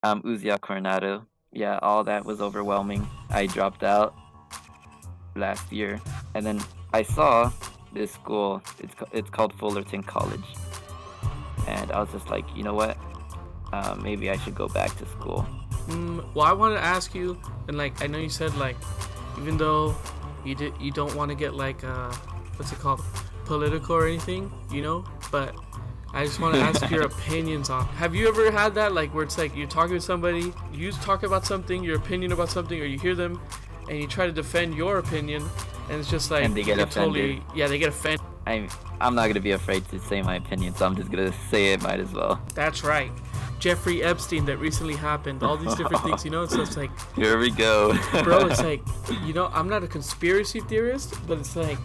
Uzziel Coronado. Yeah, all that was overwhelming. I dropped out last year, and then I saw this school. It's called Fullerton College, and I was just like, you know what? Maybe I should go back to school. Well, I wanted to ask you, and like I know you said like, even though you don't want to get like what's it called, political or anything, but I just want to ask your opinions on. Have you ever had that like where it's like you're talking to somebody, you talk about something, your opinion about something, or you hear them, and you try to defend your opinion, and it's just like And they get offended. They get offended. I'm not gonna be afraid to say my opinion, so I'm just gonna say it. Might as well. That's right. Jeffrey Epstein that recently happened, all these different things, so it's like, here we go. bro, it's like, I'm not a conspiracy theorist, but it's like,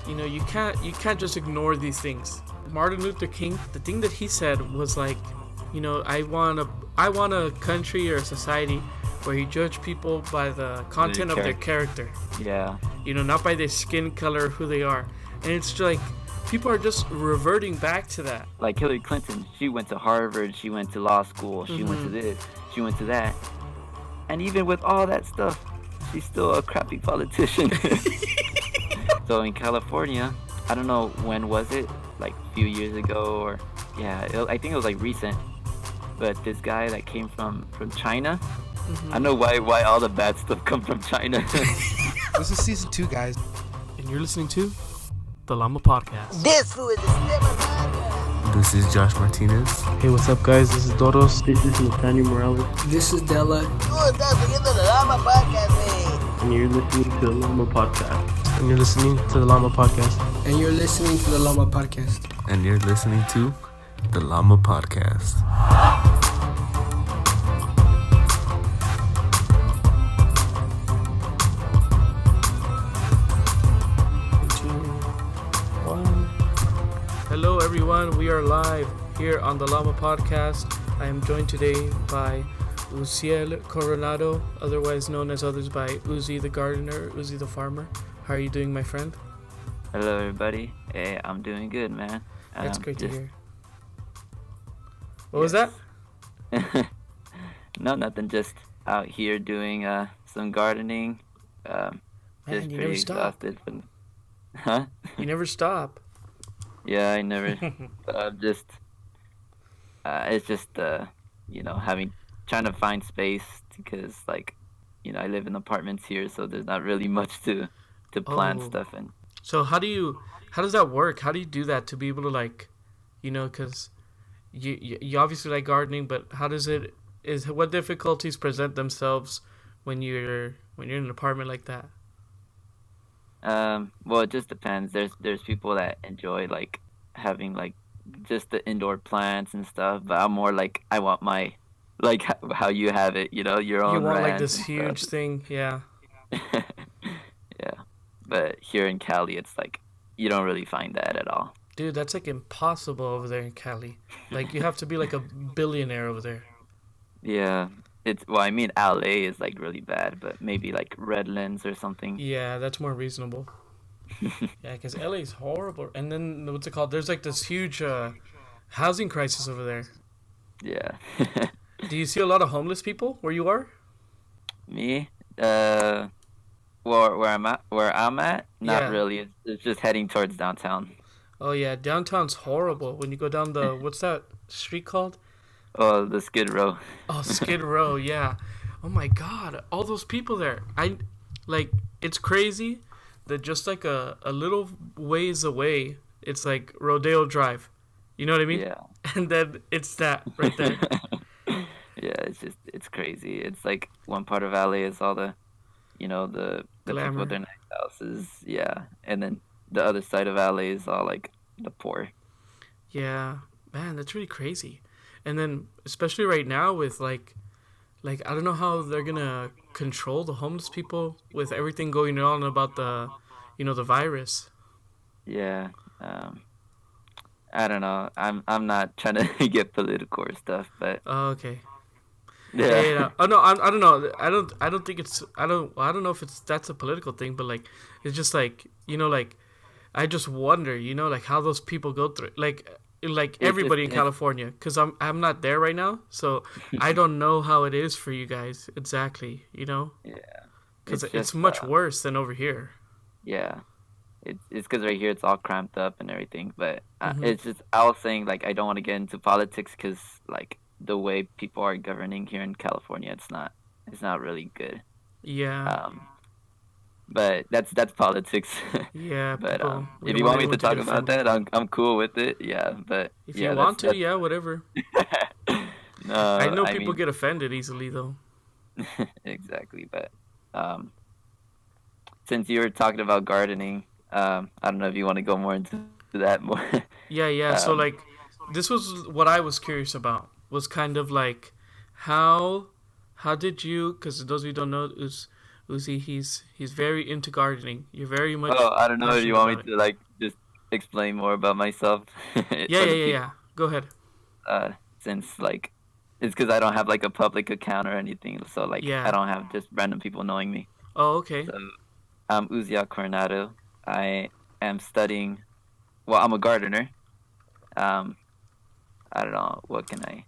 you can't just ignore these things. Martin Luther King, the thing that he said was like, I want a country or a society where you judge people by the content of their character. Yeah. Not by their skin color, who they are. And it's like, people are just reverting back to that. Like Hillary Clinton, she went to Harvard, she went to law school, she went to this, she went to that. And even with all that stuff, she's still a crappy politician. So in California, I don't know when was it, like a few years ago, or I think it was like recent. But this guy that came from China, I don't know why all the bad stuff come from China. This is season 2, guys. And you're listening to the Lama Podcast. This fool is a This is Josh Martinez. Hey, what's up, guys? This is Doros. This is Nathaniel Morales. This is Della. Tú estás oyendo the Lama Podcast, man. And you're listening to the Lama Podcast. And you're listening to the Lama Podcast. And you're listening to the Lama Podcast. And you're listening to the Lama Podcast. Hello everyone, we are live here on the Lama Podcast. I am joined today by Uzziel Coronado, otherwise known as others by Uzi The Gardener, Uzi the Farmer. How are you doing, my friend? Hello everybody. Hey, I'm doing good, man. That's great to hear. What was that? No, nothing, just out here doing some gardening. Man, just you pretty never stop. exhausted. Huh? You never stop. Yeah, I never. It's just trying to find space because I live in apartments here, so there's not really much to plant stuff in. So how does that work? How do you do that to be able to because you obviously like gardening, but what difficulties present themselves when you're in an apartment like that? Well, it just depends. There's people that enjoy having just the indoor plants and stuff, but I'm more I want my how you have it, your own. You want ranch this and huge stuff. thing, yeah. Yeah, but here in Cali, it's you don't really find that at all. Dude, that's impossible over there in Cali. You have to be a billionaire over there. Yeah. LA is really bad, but maybe Redlands or something. Yeah, that's more reasonable. Yeah, because LA is horrible. And then, what's it called? There's this huge housing crisis over there. Yeah. Do you see a lot of homeless people where you are? Me? Where I'm at? Not really. It's just heading towards downtown. Oh, yeah, downtown's horrible. When you go down what's that street called? Oh, the Skid Row. Oh, Skid Row, yeah. Oh my God, all those people there. It's crazy that just a little ways away, it's Rodeo Drive. You know what I mean? Yeah. And then it's that right there. Yeah, it's crazy. It's one part of LA is all the people with their nice houses. Yeah, and then the other side of LA is all the poor. Yeah, man, that's really crazy. And then, especially right now with I don't know how they're gonna control the homeless people with everything going on about the virus. Yeah, I don't know. I'm not trying to get political or stuff, but. Oh, okay. Yeah. Yeah. Oh no, I don't know. I don't think it's. I don't know if that's a political thing, but it's just I just wonder, how those people go through. like It's everybody in just California, because I'm not there right now, so I don't know how it is for you guys exactly. You know, yeah. because It's it's just much worse than over here. yeah. It's because right here it's all cramped up and everything. But Hmm. it's just I was saying like I don't want to get into politics because like the way people are governing here in California, it's not really good. Yeah, Um, but that's politics. yeah, But people. We if don't you want want me to anyone to talk get about offended. that, I'm cool with it. Yeah, but If you yeah, want to, that's yeah, whatever. I no, know I people mean get offended easily though. exactly. But um, since you were talking about gardening, I don't know if you want to go more into that more. Yeah, yeah. So um, like, this was what I was curious about. Was kind of like, how how did you? Because those of you who don't know, Uzi, he's very into gardening. You're very oh, much I don't know if you passionate want me about it. to like just explain more about myself Yeah, for yeah, the yeah, people. yeah. Go ahead. Since like it's because I don't have like a public account or anything, so like I Yeah. don't have just random people knowing me. Oh, okay. So I'm Uzziel Coronado. I am studying. Well, I'm a gardener. Um, I don't know what can I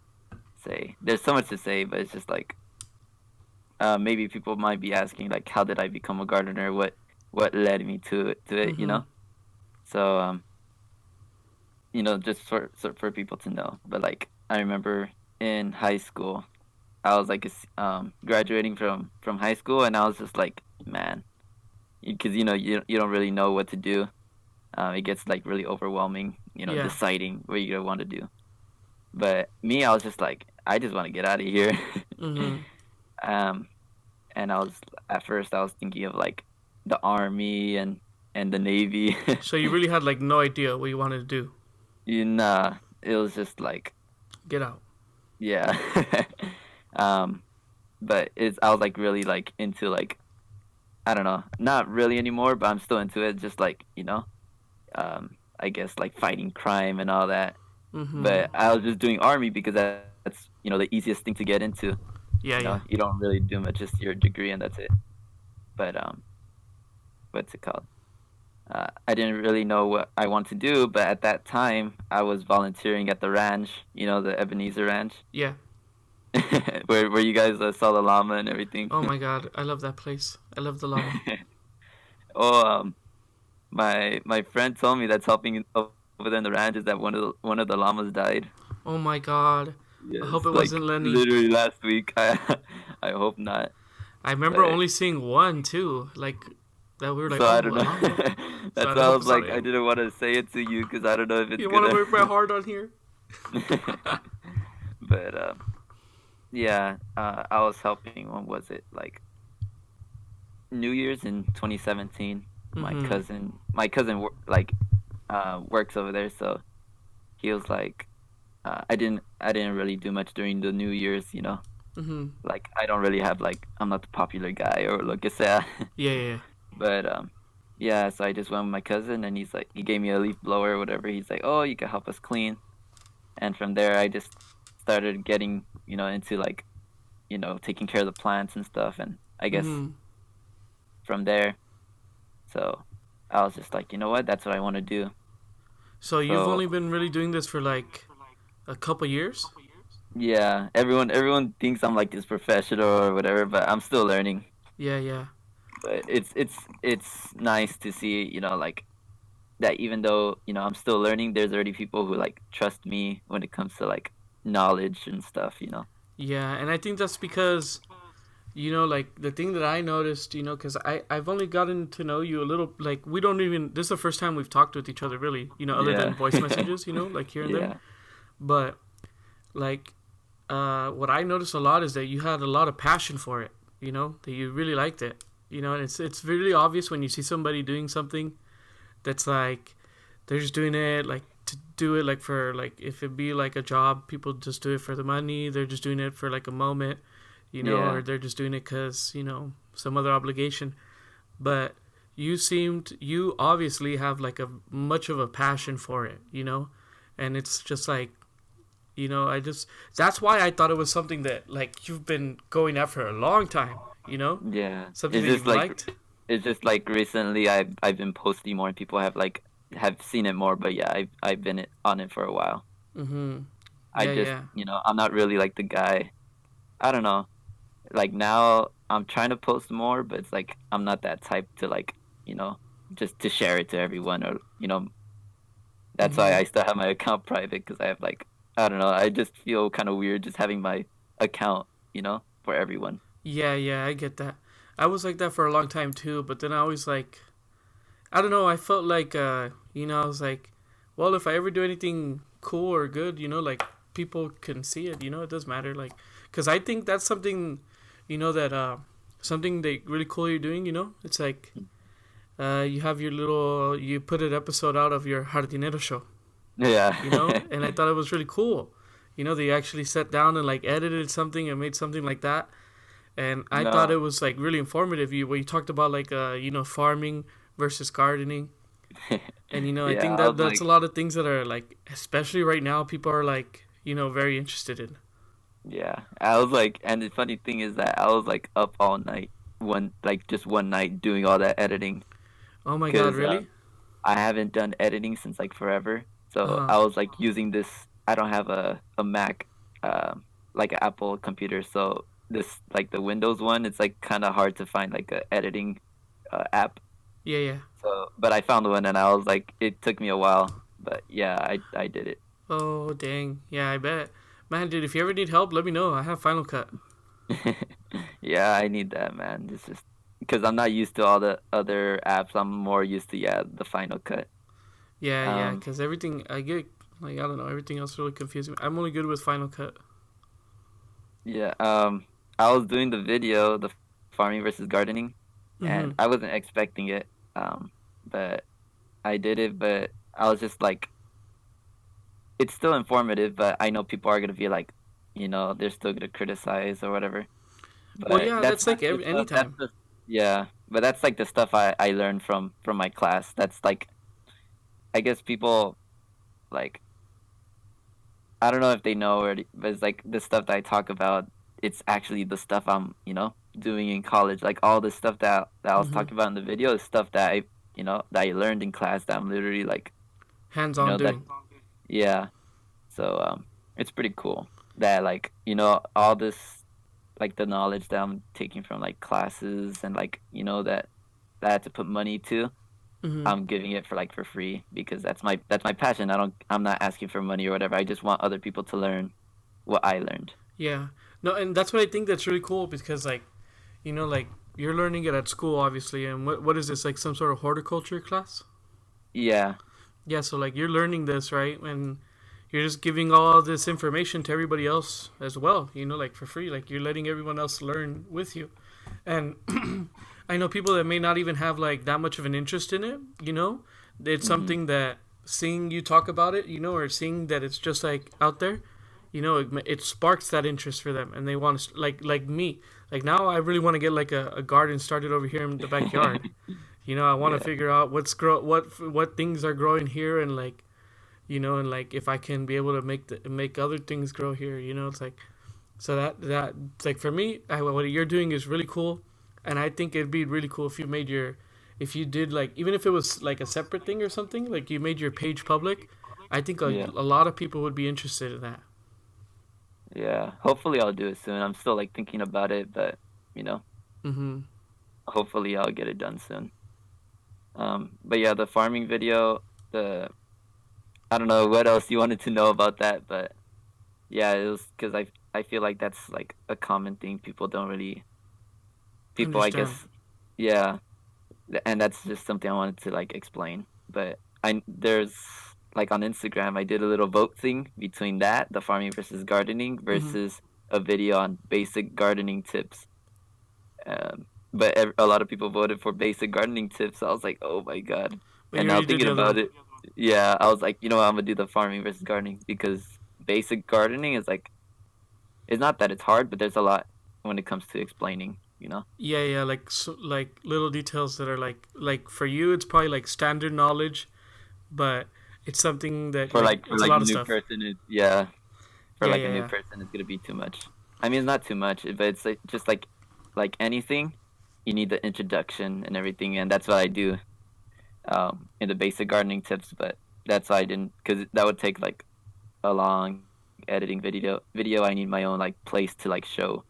say. There's so much to say, but it's just like maybe people might be asking like, how did I become a gardener? What led me to it? You Mhm. know. So just for people to know. But like I remember in high school, I was like graduating from high school, and I was just like, man, because you don't really know what to do. It gets like really overwhelming, Yeah. deciding what you're gonna want to do. But me, I was just like, I just want to get out of here. Mhm. um, and at first I was thinking of like the army and the navy. So you really had like no idea what you wanted to do. It was just like, Get out. yeah. um, but I was like really like into like, I don't know, not really anymore, but I'm still into it. Just like I guess like fighting crime and all that. Mhm. But I was just doing army because that's the easiest thing to get into. Yeah, yeah. You don't really do much, just your degree and that's it. But what's it called? I didn't really know what I want to do, but at that time I was volunteering at the ranch, the Ebenezer Ranch, Yeah. where you guys saw the llama and everything. Oh my God, I love that place. I love the llama. Oh, my friend told me that's helping over there in the ranch is that one of the llamas died. Oh my God. I Yes, hope it like wasn't Lenny. literally last week. I hope not. I remember But only seeing one too. Like that we were like, so oh, I don't a know. llama. So That's I why I hope was it's not like I Lenny. didn't want to say it to you because I don't know if it's You want to gonna. break my heart on here? But yeah, I was helping. When was it? Like New Year's in 2017. My Mhm. cousin like works over there, so he was like, I didn't really do much during the New Year's, Mhm. like I don't really have like I'm not the popular guy or lo que sea. Yeah, yeah, yeah. But yeah, so I just went with my cousin and he gave me a leaf blower or whatever. He's like, oh, you can help us clean. And from there I just started getting into like taking care of the plants and stuff. And I guess Mhm. from there, so I was just like, you know what, that's what I want to do. So you've So only been really doing this for like a couple years? yeah, everyone thinks I'm like this professional or whatever, but I'm still learning. Yeah, yeah. But it's nice to see, like that even though, I'm still learning, there's already people who like trust me when it comes to like knowledge and stuff. Yeah, and I think that's because like the thing that I noticed, because I've only gotten to know you a little. Like we don't even. This is the first time we've talked with each other, really. Other than Yeah. voice messages, like here and there. Yeah. But like, what I noticed a lot is that you had a lot of passion for it. That you really liked it. And it's really obvious when you see somebody doing something that's like they're just doing it like to do it like for like if it be like a job, people just do it for the money. They're just doing it for like a moment, Yeah. or they're just doing it because some other obligation. But you obviously have like a much of a passion for it, and it's just like I just that's why I thought it was something that like you've been going at for a long time, Yeah. something that you've liked. It's just like recently I've been posting more and people have seen it more, but yeah, I've been on it for a while. Mm-hmm. I Yeah, just, yeah. I'm not really like the guy. I don't know. Like now, I'm trying to post more, but it's like I'm not that type to like, you know, just to share it to everyone or That's why Mm-hmm. I still have my account private because I have like I don't know. I just feel kind of weird just having my account, for everyone. Yeah, yeah, I get that. I was like that for a long time too, but then I always like, I don't know, I felt like, I was like, well, if I ever do anything cool or good, like people can see it, it does matter. Like, because I think that's something, that, something that really cool you're doing, it's like, you have you put an episode out of your Jardinero show, Yeah. and I thought it was really cool. That you actually sat down and like edited something and made something like that. And I thought No. it was like really informative. You talked about like farming versus gardening, and I Yeah, think I that was that's like, a lot of things that are like, especially right now, people are like very interested in. yeah, I was like, and the funny thing is that I was like up all night, just one night doing all that editing, Oh my God, because really? I haven't done editing since like forever. Uh So huh. I was like using this. I don't have a Mac, like an Apple computer. So this like the Windows one, it's like kind of hard to find like a editing app. Yeah, yeah. So, but I found one, and I was like, it took me a while, but yeah, I did it. Oh dang. Yeah, I bet. Man, dude, if you ever need help, let me know. I have Final Cut. Yeah, I need that, man. It's just because I'm not used to all the other apps. I'm more used to the Final Cut. Yeah, yeah. Um, Because everything I get, like I don't know, everything else really confuses me. I'm only good with Final Cut. yeah. I was doing the video, the farming versus gardening, and Mhm. I wasn't expecting it. But I did it. But I was just like, it's still informative, but I know people are gonna be like, they're still gonna criticize or whatever. Well, But yeah, that's that's not like the stuff. That's anytime. the yeah. But that's like the stuff I learned from my class. That's like I guess people like I don't know if they know or but it's like the stuff that I talk about. It's actually the stuff I'm doing in college. Like all the stuff that I was Mhm. talking about in the video is stuff that I learned in class that I'm literally like Hands on that doing. yeah. So it's pretty cool that like all this like the knowledge that I'm taking from like classes and like that I had to put money to. Mhm. I'm giving it for free because that's my passion. I'm not asking for money or whatever. I just want other people to learn what I learned. Yeah. No, and that's what I think that's really cool because like, like you're learning it at school obviously, and what is this, like some sort of horticulture class? Yeah, Yeah, so like you're learning this, right? And you're just giving all this information to everybody else as well, like for free. Like you're letting everyone else learn with you. And I know people that may not even have like that much of an interest in it, It's hmm something that seeing you talk about it, or seeing that it's just like out there, it sparks that interest for them, and they want to like me. Like now, I really want to get like a garden started over here in the backyard. I want to yeah, figure out what things are growing here, and like and like if I can be able to make other things grow here. It's like so that it's like for me, what you're doing is really cool, and I think it'd be really cool if if you did like even if it was like a separate thing or something, like you made your page public. I think yeah, a lot of people would be interested in that. yeah. Hopefully, I'll do it soon. I'm still like thinking about it, but you know, Mm-hmm. hopefully, I'll get it done soon. But yeah, the farming video, the I don't know what else you wanted to know about that, but yeah, it was because I feel like that's like a common thing. People I Understand. guess yeah, and that's just something I wanted to like explain. But there's like on Instagram, I did a little vote thing between that, the farming versus gardening, Mm-hmm. versus a video on basic gardening tips. But a lot of people voted for basic gardening tips. So I was like, oh my god. But And you now already did thinking the other about one. it, yeah, I was like, you know what, I'm gonna do the farming versus gardening because basic gardening is like, it's not that it's hard, but there's a lot when it comes to explaining. Yeah, yeah, like like little details that are like for you, it's probably like standard knowledge, but it's something that For like like for it's a like a lot of new stuff. person, yeah. For Yeah, like a yeah, new yeah. person, it's gonna be too much. I mean, it's not too much, but it's like just like anything, you need the introduction and everything, and that's what I do in the basic gardening tips. But that's why I didn't, because that would take like along editing video, I need my own like place to like show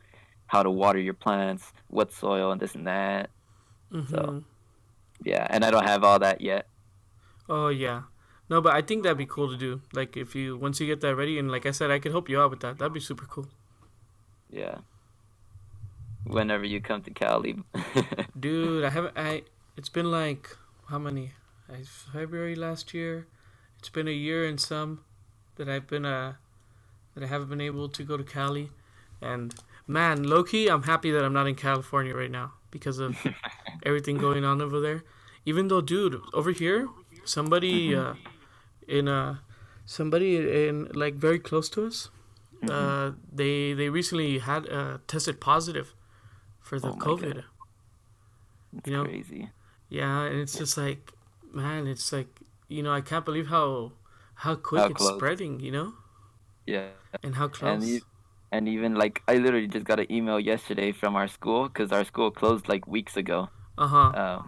how to water your plants, what soil, and this and that. So yeah, and I don't have all that yet. Oh yeah. No, but I think that'd be cool to do. Like if you once you get that ready, and like I said, I could help you out with that. That'd be super cool. Yeah. Whenever you come to Cali. Dude, I haven't. It's been like how many? February last year. It's been a year and some that I've been that I haven't been able to go to Cali, and man, low key, I'm happy that I'm not in California right now because of everything going on over there. Even though, dude, over here, somebody somebody in like very close to us, they recently had tested positive for the COVID. God. That's You know, crazy. yeah, and it's just like, man, it's like, I can't believe how quick How it's close. spreading, Yeah. and how And close. and even like I literally just got an email yesterday from our school because our school closed like weeks ago. Uh-huh.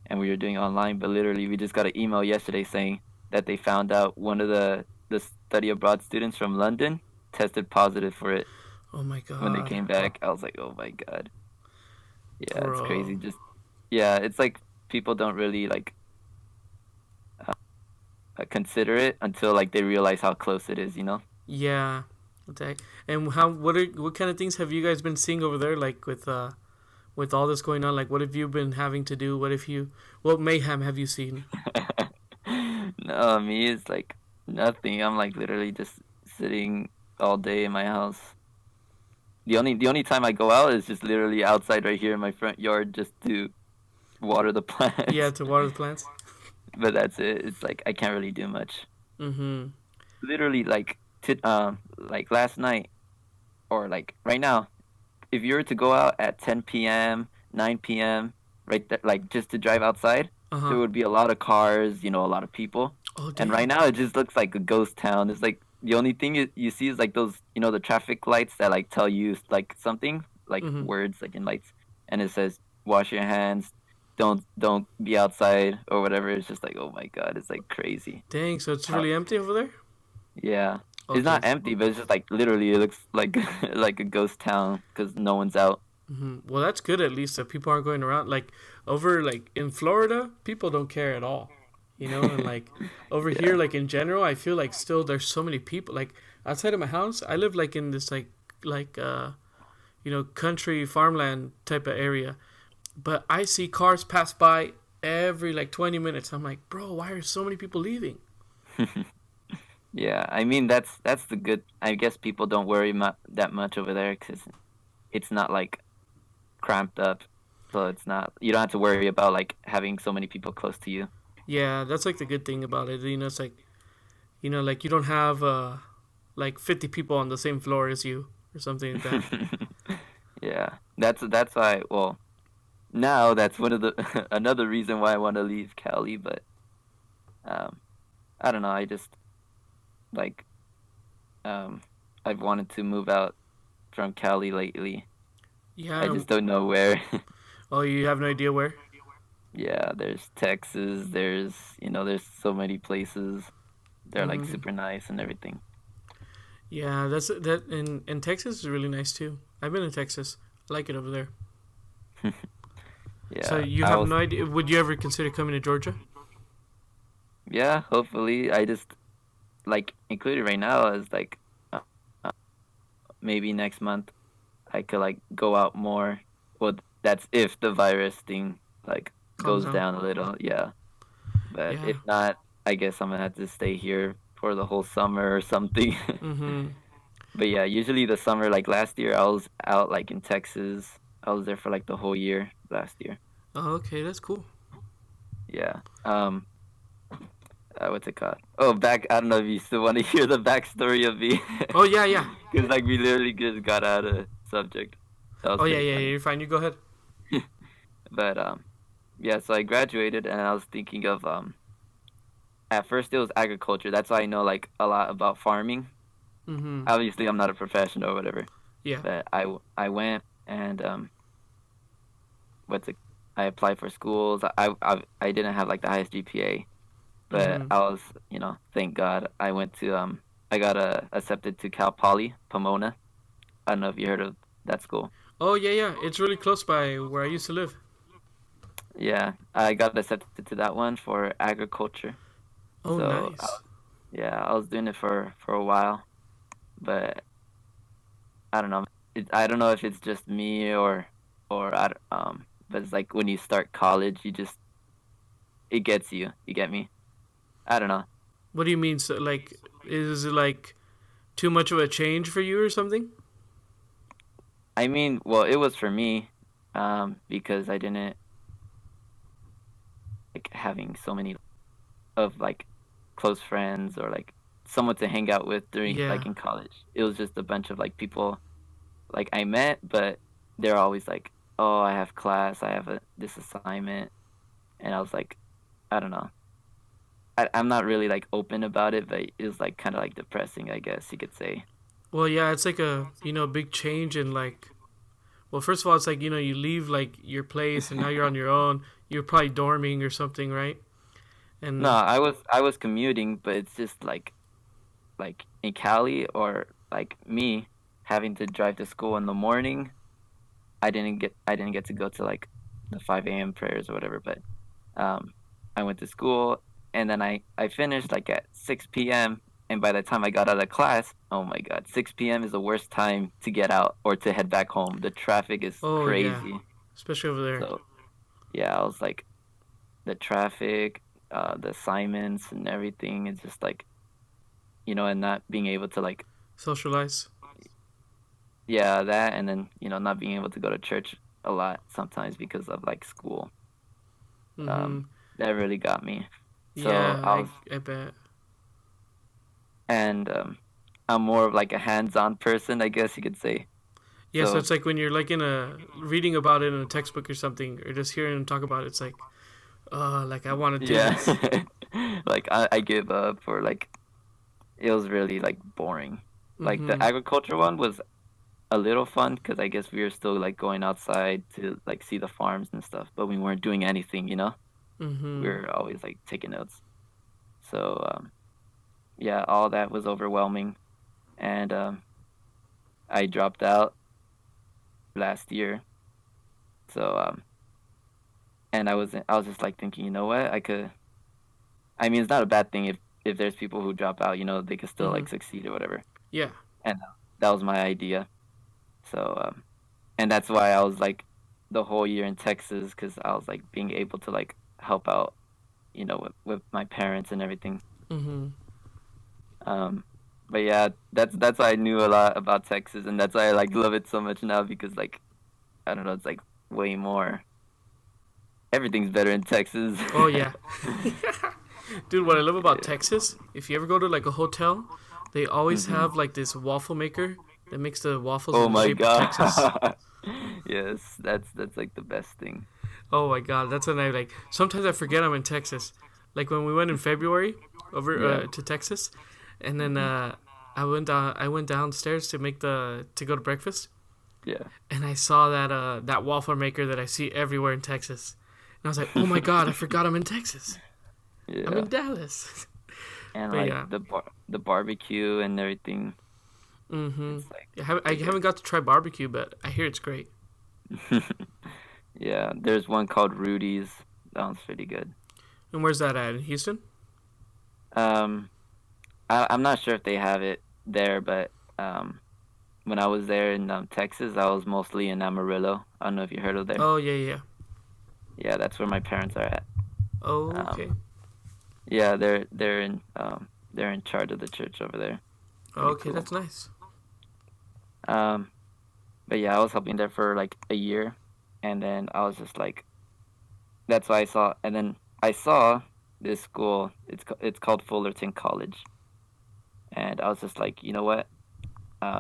And we were doing online, but literally we just got an email yesterday saying that they found out one of the study abroad students from London tested positive for it Oh my when they god, came back. I was like, oh my God. Yeah, it's crazy. bro. Just yeah, it's like people don't really like consider it until like they realize how close it is, you know? Yeah. Okay. And what kind of things have you guys been seeing over there, like with all this going on? Like, what have you been having to do? What mayhem have you seen? No, me it's like nothing. I'm like literally just sitting all day in my house. The only time I go out is just literally outside right here in my front yard just to water the Yeah, plants. to water the plants. But that's it. It's like I can't really do much. Mm-hmm. Literally like last night or like right now, if you were to go out at 10 p.m., 9 p.m., right there, like just to drive outside, there Uh-huh. would be a lot of cars, a lot of people. Oh And right damn. now it just looks like a ghost town. It's like the only thing you see is like those, the traffic lights that like tell you like something, like Mm-hmm. words like in lights, and it says wash your hands, don't be outside or whatever. It's just like, oh my God, it's like crazy. Dang, so it's How, really empty over there? yeah. It's Okay. not empty, but it's just like literally it looks like like a ghost town because no one's out. Well, that's good at least that people aren't going around. Like over like in Florida, people don't care at all, And like over here, Yeah. like in general, I feel like still there's so many people. Like outside of my house, I live like in this like country farmland type of area, but I see cars pass by every like 20 minutes. I'm like, bro, why are so many people leaving? Yeah, I mean that's the good. I guess people don't worry that much over there because it's not like cramped up, so it's not you don't have to worry about like having so many people close to you. Yeah, that's like the good thing about it. It's like like you don't have like 50 people on the same floor as you or something like that. Yeah, that's why. Well, now that's one of the another reason why I want to leave Cali, but um, I don't know. I just like I've wanted to move out from Cali lately. Yeah. I just don't know where. Oh, you have no idea where? Yeah, there's Texas. There's so many places. They're like Mm. super nice and everything. Yeah, that in Texas is really nice too. I've been in Texas. I like it over there. So Yeah, you I have was. no idea. Would you ever consider coming to Georgia? Yeah, hopefully. I just like included right now is like uh, uh, maybe next month I could like go out more. Well, that's if the virus thing like Calms goes down. down a little. Yeah, but Yeah. if not, I guess I'm gonna have to stay here for the whole summer or something. Mm-hmm. But yeah, usually the summer, like last year, I was out like in Texas. I was there for like the whole year last year. Oh, okay, that's cool. Yeah. What's it called? Oh, back. I don't know if you still want to hear the backstory of me, Oh yeah, yeah. because like we literally just got out of subject. That was Oh yeah, pretty yeah, yeah. funny. You're fine. You go ahead. But yeah. So I graduated, and I was thinking of At first, it was agriculture. That's why I know like a lot about farming. Mm-hmm. Obviously, I'm not a professional or whatever. Yeah. But I went and what's it? I applied for schools. I didn't have like the highest GPA, but Mm-hmm. I was thank God I went to I got accepted to Cal Poly Pomona. I don't know if you heard of that school. Oh yeah. It's really close by where I used to live. Yeah, I got accepted to that one for agriculture. Oh, So nice. yeah, I was doing it for a while, but I don't know. I don't know if it's just me or but it's like when you start college, it gets you. You get me? I don't know. What do you mean? So, like, is it like too much of a change for you or something? I mean, well, it was for me, because I didn't like having so many of like close friends or like someone to hang out with during Yeah. like in college. It was just a bunch of like people like I met, but they're always like, "Oh, I have class, I have this assignment," and I was like, I don't know. I'm not really like open about it, but it was like kind of like depressing, I guess you could say. Well, yeah, it's like a big change in like. Well, first of all, it's like you leave like your place and now you're on your own. You're probably dorming or something, right? No, And I was commuting, but it's just like in Cali or like me having to drive to school in the morning. I didn't get to go to like the 5 a.m. prayers or whatever, but um, I went to school and then I finished like at 6 p.m. And by the time I got out of class, oh my God, 6 p.m. is the worst time to get out or to head back home. The traffic is oh yeah, crazy. especially over there. So yeah, I was like the traffic, the assignments and everything. It's just like and not being able to like Socialize. yeah that, and then not being able to go to church a lot sometimes because of like school. Mm-hmm. That really got me. So Yeah, I was I bet. and I'm more of like a hands-on person, I guess you could say. Yeah, so So it's like when you're like in a reading about it in a textbook or something, or just hearing them talk about it, it's like I want to do yeah, this. like I give up, or like it was really like boring. Like the Mm-hmm. agriculture one was a little fun because I guess we were still like going outside to like see the farms and stuff, but we weren't doing anything. We Mm-hmm. were always like taking notes. So yeah, all that was overwhelming, and I dropped out last year. So and I was just like thinking, you know what, I could. I mean, it's not a bad thing if there's people who drop out, they could still Mm-hmm. like succeed or whatever. Yeah. And that was my idea. So and that's why I was like the whole year in Texas, because I was like being able to like help out, with my parents and everything. Mm-hmm. Um, but yeah, that's why I knew a lot about Texas, and that's why I like love it so much now, because like I don't know, it's like way more. Everything's better in Texas. Oh yeah. Dude, what I love about Texas, if you ever go to like a hotel, they always Hmm. have like this waffle maker that makes the waffles Oh in the my shape of god. Texas. Yes, that's like the best thing. Oh my god, that's when I like. Sometimes I forget I'm in Texas. Like when we went in February over Yeah. to Texas, and then I went downstairs to go to breakfast, Yeah. and I saw that waffle maker that I see everywhere in Texas, and I was like, oh my god, I forgot I'm in Texas. I'm Yeah. in Dallas. And But like yeah. the barbecue and everything. Mm-hmm. It's like I haven't got to try barbecue, but I hear it's great. yeah, there's one called Rudy's. That one's pretty good. And where's that at? In Houston? Um, I'm not sure if they have it there, but when I was there in Texas, I was mostly in Amarillo. I don't know if you heard of there. Oh yeah. Yeah, that's where my parents are at. Oh okay. Yeah, they're in charge of the church over there. Okay, cool. that's nice. Um, but yeah, I was helping there for like a year, and then I was just like, that's why I saw, and then I saw this school. It's called Fullerton College, and I was just like, you know what?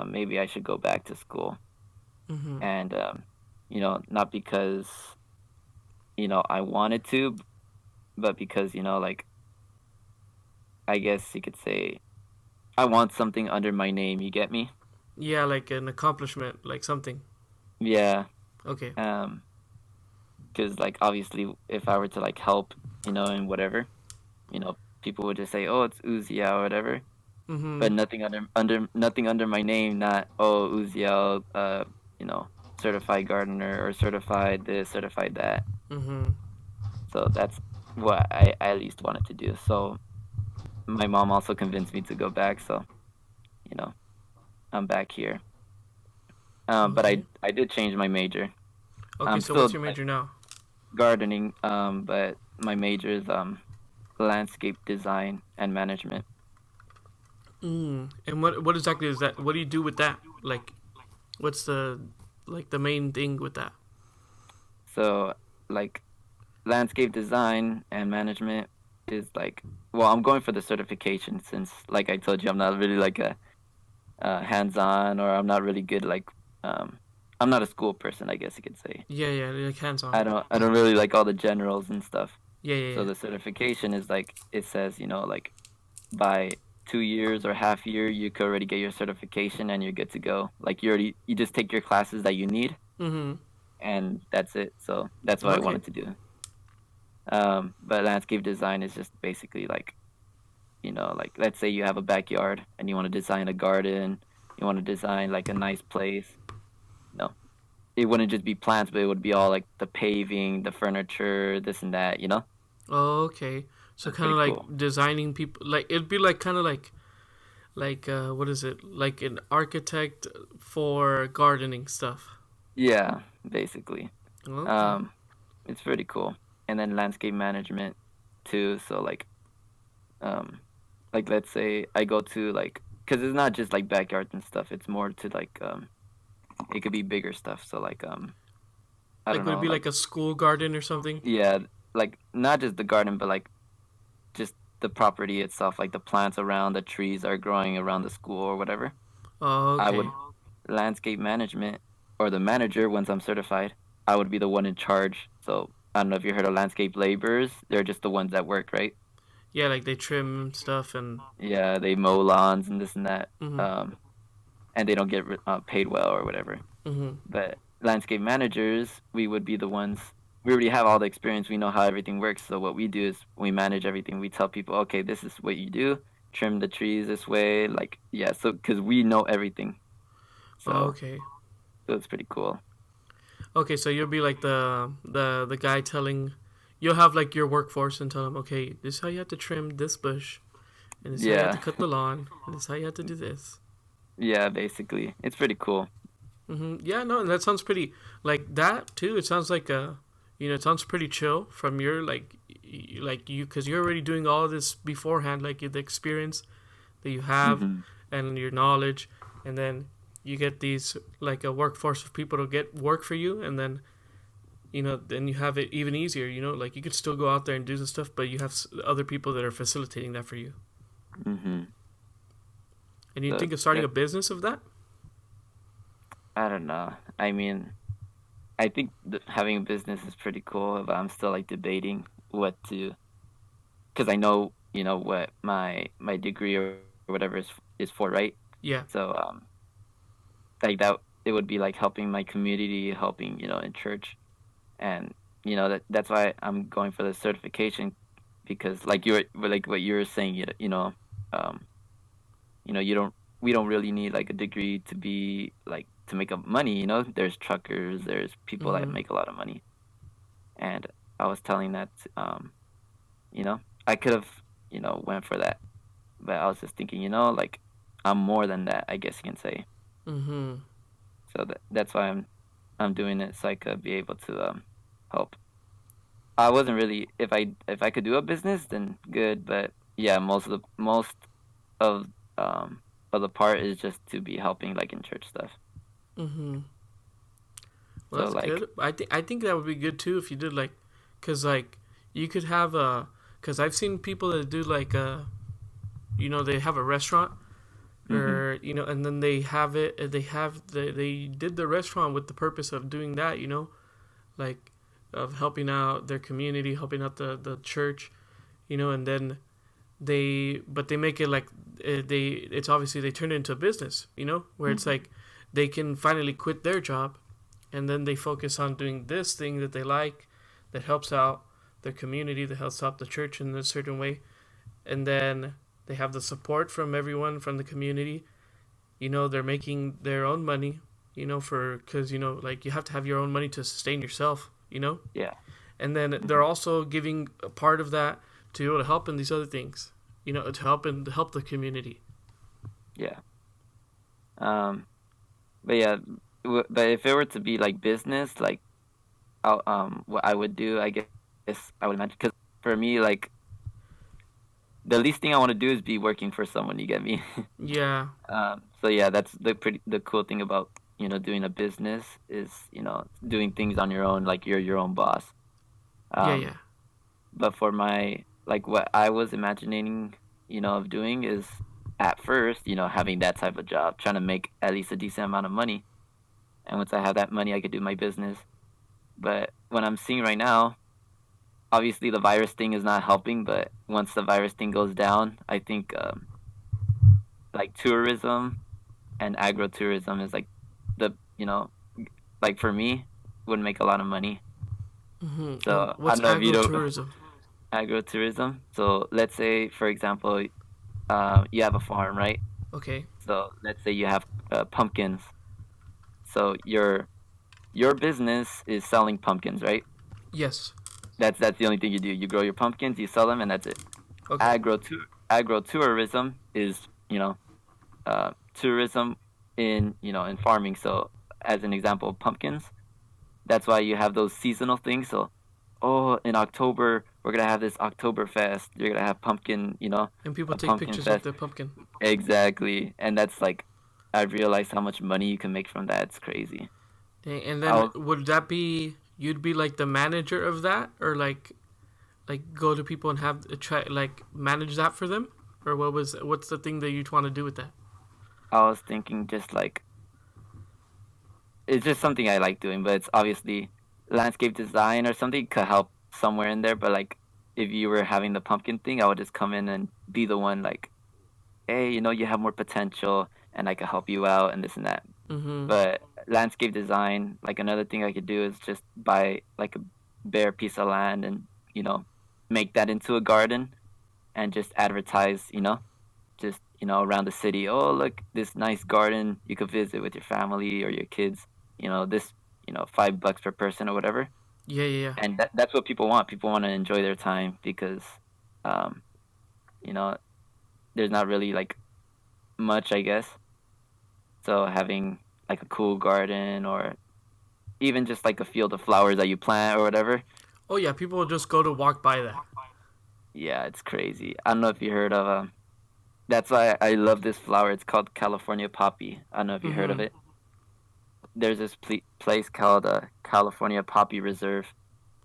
Maybe I should go back to school, Mm-hmm. and not because I wanted to, but because like I guess you could say I want something under my name. You get me? Yeah, like an accomplishment, like something. Yeah. Okay. Because like obviously if I were to like help in whatever, people would just say, oh, it's Uzi or whatever, but nothing under my name. Not Uziel, certified gardener or certified this, certified that. So that's what I at least wanted to do. So my mom also convinced me to go back. So I'm back here. But I did change my major. Okay, I'm so still what's your major now? gardening. But my major is landscape design and management. And what exactly is that? What do you do with that? Like, what's the main thing with that? So like landscape design and management is like, well, I'm going for the certification since, like I told you, I'm not really like a hands-on, or I'm not really good I'm not a school person, I guess you could say. Yeah, like hands-on. I don't really like all the generals and stuff. Yeah. So the certification is like, it says, like by 2 years or half year, you could already get your certification and you're good to go. Like you just take your classes that you need, and that's it. So that's what I wanted to do. But landscape design is just basically like, like let's say you have a backyard and you want to design a garden, you want to design like a nice place. It wouldn't just be plants, but it would be all like the paving, the furniture, this and that. Oh, okay. So That's kind of pretty like cool. designing people, like it'd be like kind of like what is it? Like an architect for gardening stuff. Yeah, basically. Okay. It's pretty cool. And then landscape management too. So like let's say I go to because it's not just like backyards and stuff. It's more to it could be bigger stuff. So I Like don't would it know, be like a school garden or something? yeah, like not just the garden, but like just the property itself, like the plants around, the trees are growing around the school or whatever. Oh, I okay. would landscape management, or the manager once I'm certified. I would be the one in charge. So I don't know if you heard of landscape laborers. They're just the ones that work, right? Yeah, like they trim stuff and. Yeah, they mow lawns and this and that. Mhm. And they don't get paid well or whatever. Mhm. But landscape managers, we would be the ones. We already have all the experience. We know how everything works. So what we do is we manage everything. We tell people, okay, this is what you do. Trim the trees this way. Like, yeah. So because we know everything. Oh, So okay. so it's pretty cool. Okay, so you'll be like the guy telling. You'll have like your workforce and tell them, okay, this is how you have to trim this bush, and this is how you have to Yeah. cut the lawn, and this is how you have to do this. Yeah, basically, it's pretty cool. Yeah, no, and that sounds pretty like that too. It sounds like it sounds pretty chill from your like you, because you're already doing all this beforehand, like the experience that you have Hmm. and your knowledge, and then you get these like a workforce of people to get work for you, and then then you have it even easier. Like you could still go out there and do the stuff, but you have other people that are facilitating that for you. Hmm. And you So think of starting a that, business of that? I don't know. I mean, I think having a business is pretty cool, but I'm still like debating what to, because I know what my degree or whatever is for, right? Yeah. So like that, it would be like helping my community, helping in church, and that's why I'm going for the certification, because like what you were saying, um you don't we don't really need like a degree to be like to make up money. There's truckers, there's people that Mm-hmm. make a lot of money. And I was telling that I could have went for that, but I was just thinking, like I'm more than that, I guess you can say. Mm-hmm. So that's why I'm doing it, so I could be able to help. I wasn't really, if I could do a business, then good, but yeah, of of the part is just to be helping like in church stuff. Mm-hmm. Well, So that's like, good. I think that would be good too if you did like, cause like you could have cause I've seen people that do like they have a restaurant, hmm, or and then they have it. They did the restaurant with the purpose of doing that. Like of helping out their community, helping out the church, and then they make it like it's obviously they turn it into a business, where it's hmm, like they can finally quit their job, and then they focus on doing this thing that they like, that helps out their community, that helps out the church in a certain way, and then They have the support from everyone from the community. You know, they're making their own money. You know, because you know, like you have to have your own money to sustain yourself. You know. Yeah. And then they're also giving a part of that to be able to help in these other things. You know, to help the community. Yeah. But yeah, but if it were to be like business, like, what I would do, I guess I would imagine, because for me, like, the least thing I want to do is be working for someone. You get me? Yeah. So yeah, that's the cool thing about, doing a business is, doing things on your own, like you're your own boss. Yeah. Um, Yeah. but for my, like, what I was imagining, of doing is at first, having that type of job, trying to make at least a decent amount of money. And once I have that money, I could do my business. But what I'm seeing right now, obviously the virus thing is not helping, but once the virus thing goes down, I think, like, tourism and agro-tourism is like the, like, for me, would make a lot of money. Mm-hmm. So I What's don't know if you know agro-tourism? agro-tourism. So let's say, for example, you have a farm, right? Okay. So let's say you have pumpkins. So your business is selling pumpkins, right? Yes. That's the only thing you do. You grow your pumpkins, you sell them, and that's it. Okay. Agro-tourism is, tourism in farming. So as an example, pumpkins. That's why you have those seasonal things. So, oh, in October we're gonna have this Oktoberfest. You're gonna have pumpkin, And people a take pumpkin pictures fest. of their pumpkin. Exactly, and that's like, I've realized how much money you can make from that. It's crazy. Dang, and then I'll- would that be you'd be like the manager of that, or like go to people and have try like manage that for them, or what's the thing that you'd want to do with that? I was thinking just like, it's just something I like doing, but it's obviously landscape design or something could help somewhere in there. But like, if you were having the pumpkin thing, I would just come in and be the one like, hey, you have more potential, and I could help you out and this and that. Mm-hmm. But landscape design, like, another thing I could do is just buy like a bare piece of land and, make that into a garden and just advertise, just, around the city. Oh, look, this nice garden you could visit with your family or your kids. This, $5 per person or whatever. Yeah. And that's what people want. People want to enjoy their time because, um, you know, there's not really like much, I guess. So having like a cool garden or even just like a field of flowers that you plant or whatever. Oh yeah, people will just go to walk by that. Yeah, it's crazy. I don't know if you heard of that's why I love this flower. It's called California poppy. I don't know if you heard of Mhm. it. There's this place called California Poppy Reserve.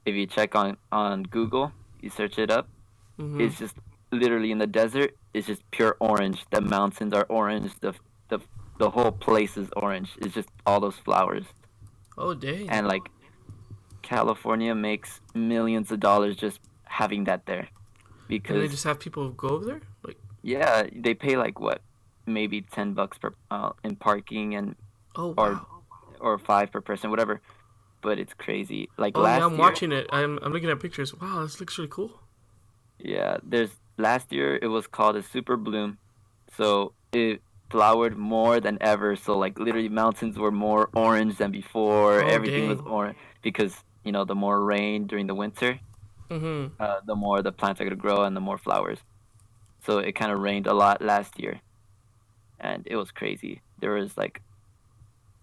If you check on Google, you search it up. Mm-hmm. It's just literally in the desert. It's just pure orange. The mountains are orange. The whole place is orange. It's just all those flowers. Oh dang. And like, California makes millions of dollars just having that there. And they Because just have people go over there? Like, yeah, they pay like what, maybe $10 per in parking and oh or wow. or 5 per person, whatever. But it's crazy. Like Oh last yeah, I'm year, watching it. I'm looking at pictures. Wow, this looks really cool. yeah, there's last year it was called a super bloom. So it flowered more than ever. So like literally mountains were more orange than before. Oh, Everything was dang. orange because, the more rain during the winter, Mm-hmm. the more the plants are gonna grow and the more flowers. So it kind of rained a lot last year, and it was crazy. There was like,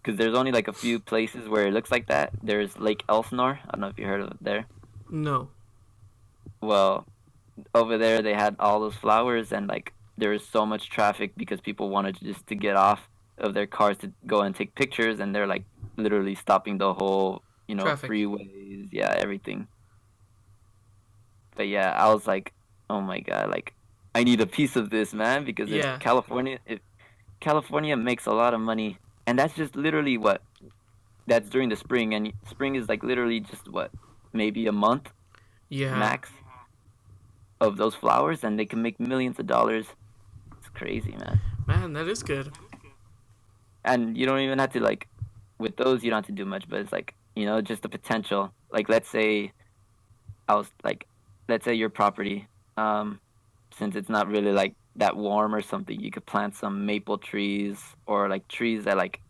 because there's only like a few places where it looks like that. There's Lake Elsinore. I don't know if you heard of it there. No. Well, over there they had all those flowers, and like there was so much traffic because people wanted just to get off of their cars to go and take pictures, and they're like literally stopping the whole, Traffic. freeways, yeah, everything. But yeah, I was like, oh my god, like, I need a piece of this, man, because Yeah. California makes a lot of money, and that's just literally what, that's during the spring, and spring is like literally just what, maybe a month Yeah. max of those flowers, and they can make millions of dollars. It's crazy, man. Man, that is good. And you don't even have to like, with those you don't have to do much, but it's like, just the potential. Like, let's say let's say your property, since it's not really like that warm or something, you could plant some maple trees or like trees that like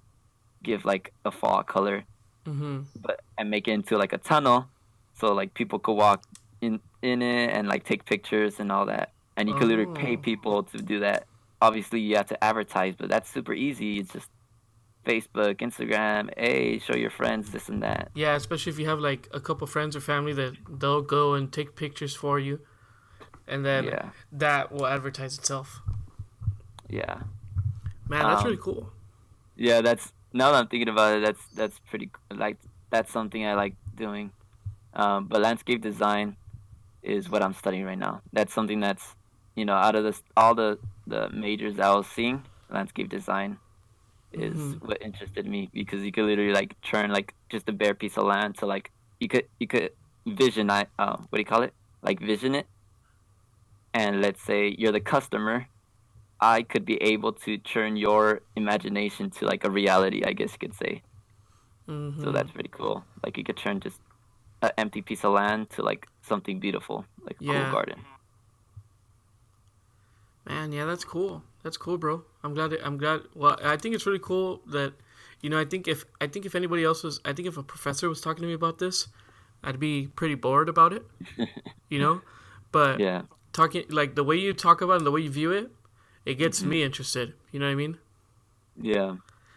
give like a fall color, but and make it into like a tunnel, so like people could walk in it and like take pictures and all that. And you could literally pay people to do that. Obviously, you have to advertise, but that's super easy. It's just Facebook, Instagram, hey, show your friends this and that. Yeah, especially if you have like a couple friends or family that they'll go and take pictures for you, and then that will advertise itself. Yeah. Man, that's really cool. Yeah, that's, now that I'm thinking about it, that's pretty, like, that's something I like doing. But landscape design is what I'm studying right now. That's something that's, you know, out of this, all the majors I was seeing, landscape design is what interested me, because you could literally like turn like just a bare piece of land to like, you could vision, what do you call it? Like vision it. And let's say you're the customer, I could be able to turn your imagination to like a reality, I guess you could say. So that's pretty cool. Like you could turn just an empty piece of land to like something beautiful, like a cool garden. Man, yeah, that's cool. That's cool, bro. I'm glad. Well, I think it's really cool that, you know, I think if anybody else was, I think if a professor was talking to me about this, I'd be pretty bored about it, you know. But talking like the way you talk about it and the way you view it, it gets me interested. You know what I mean? Yeah.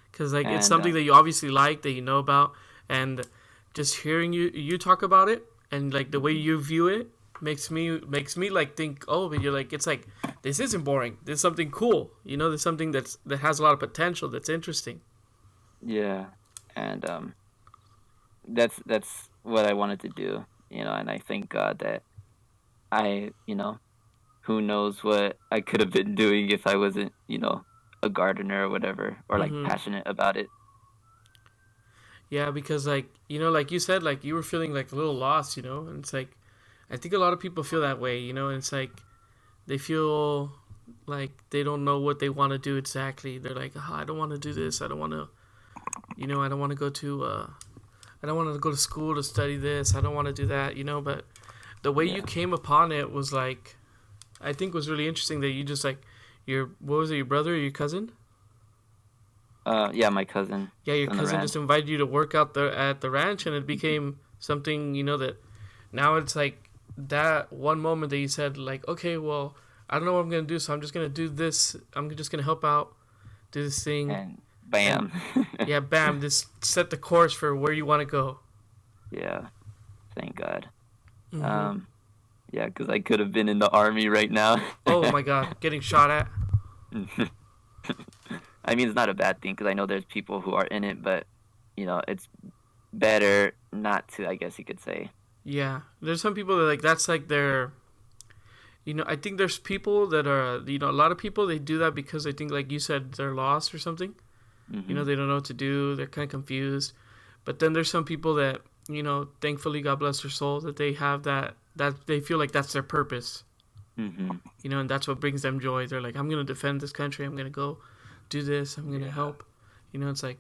Because like it's something that you obviously like, that you know about, and just hearing you talk about it and like the way you view it makes me like think, oh, but you're like, it's like, this isn't boring. There's something cool. You know, there's something that has a lot of potential, that's interesting. Yeah. And that's what I wanted to do, you know, and I thank God that I, you know, who knows what I could have been doing if I wasn't, you know, a gardener or whatever, or like passionate about it. Yeah, because like, you know, like you said, like you were feeling like a little lost, you know, and it's like, I think a lot of people feel that way, you know, and it's like they feel like they don't know what they want to do exactly. They're like, I don't want to do this. I don't want to, you know, I don't want to go to, I don't want to go to school to study this. I don't want to do that, you know, but the way you came upon it was like, I think was really interesting that you just like, what was it, your brother or your cousin? Yeah, my cousin. Yeah, your cousin just invited you to work out there at the ranch, and it became something, you know, that now it's like that one moment that you said like, okay, well, I don't know what I'm going to do, so I'm just going to do this. I'm just going to help out, do this thing. And bam. And, yeah, bam, just set the course for where you want to go. Yeah, thank God. Yeah, because I could have been in the army right now. Oh my God, getting shot at. I mean, it's not a bad thing, because I know there's people who are in it, but, you know, it's better not to, I guess you could say. Yeah, there's some people that, like, that's, like, their, you know, I think there's people that are, you know, a lot of people, they do that because they think, like you said, they're lost or something. You know, they don't know what to do. They're kind of confused. But then there's some people that, you know, thankfully, God bless their soul, that they have that they feel like that's their purpose. You know, and that's what brings them joy. They're like, I'm going to defend this country. I'm going to go do this. I'm going to help. You know, it's like,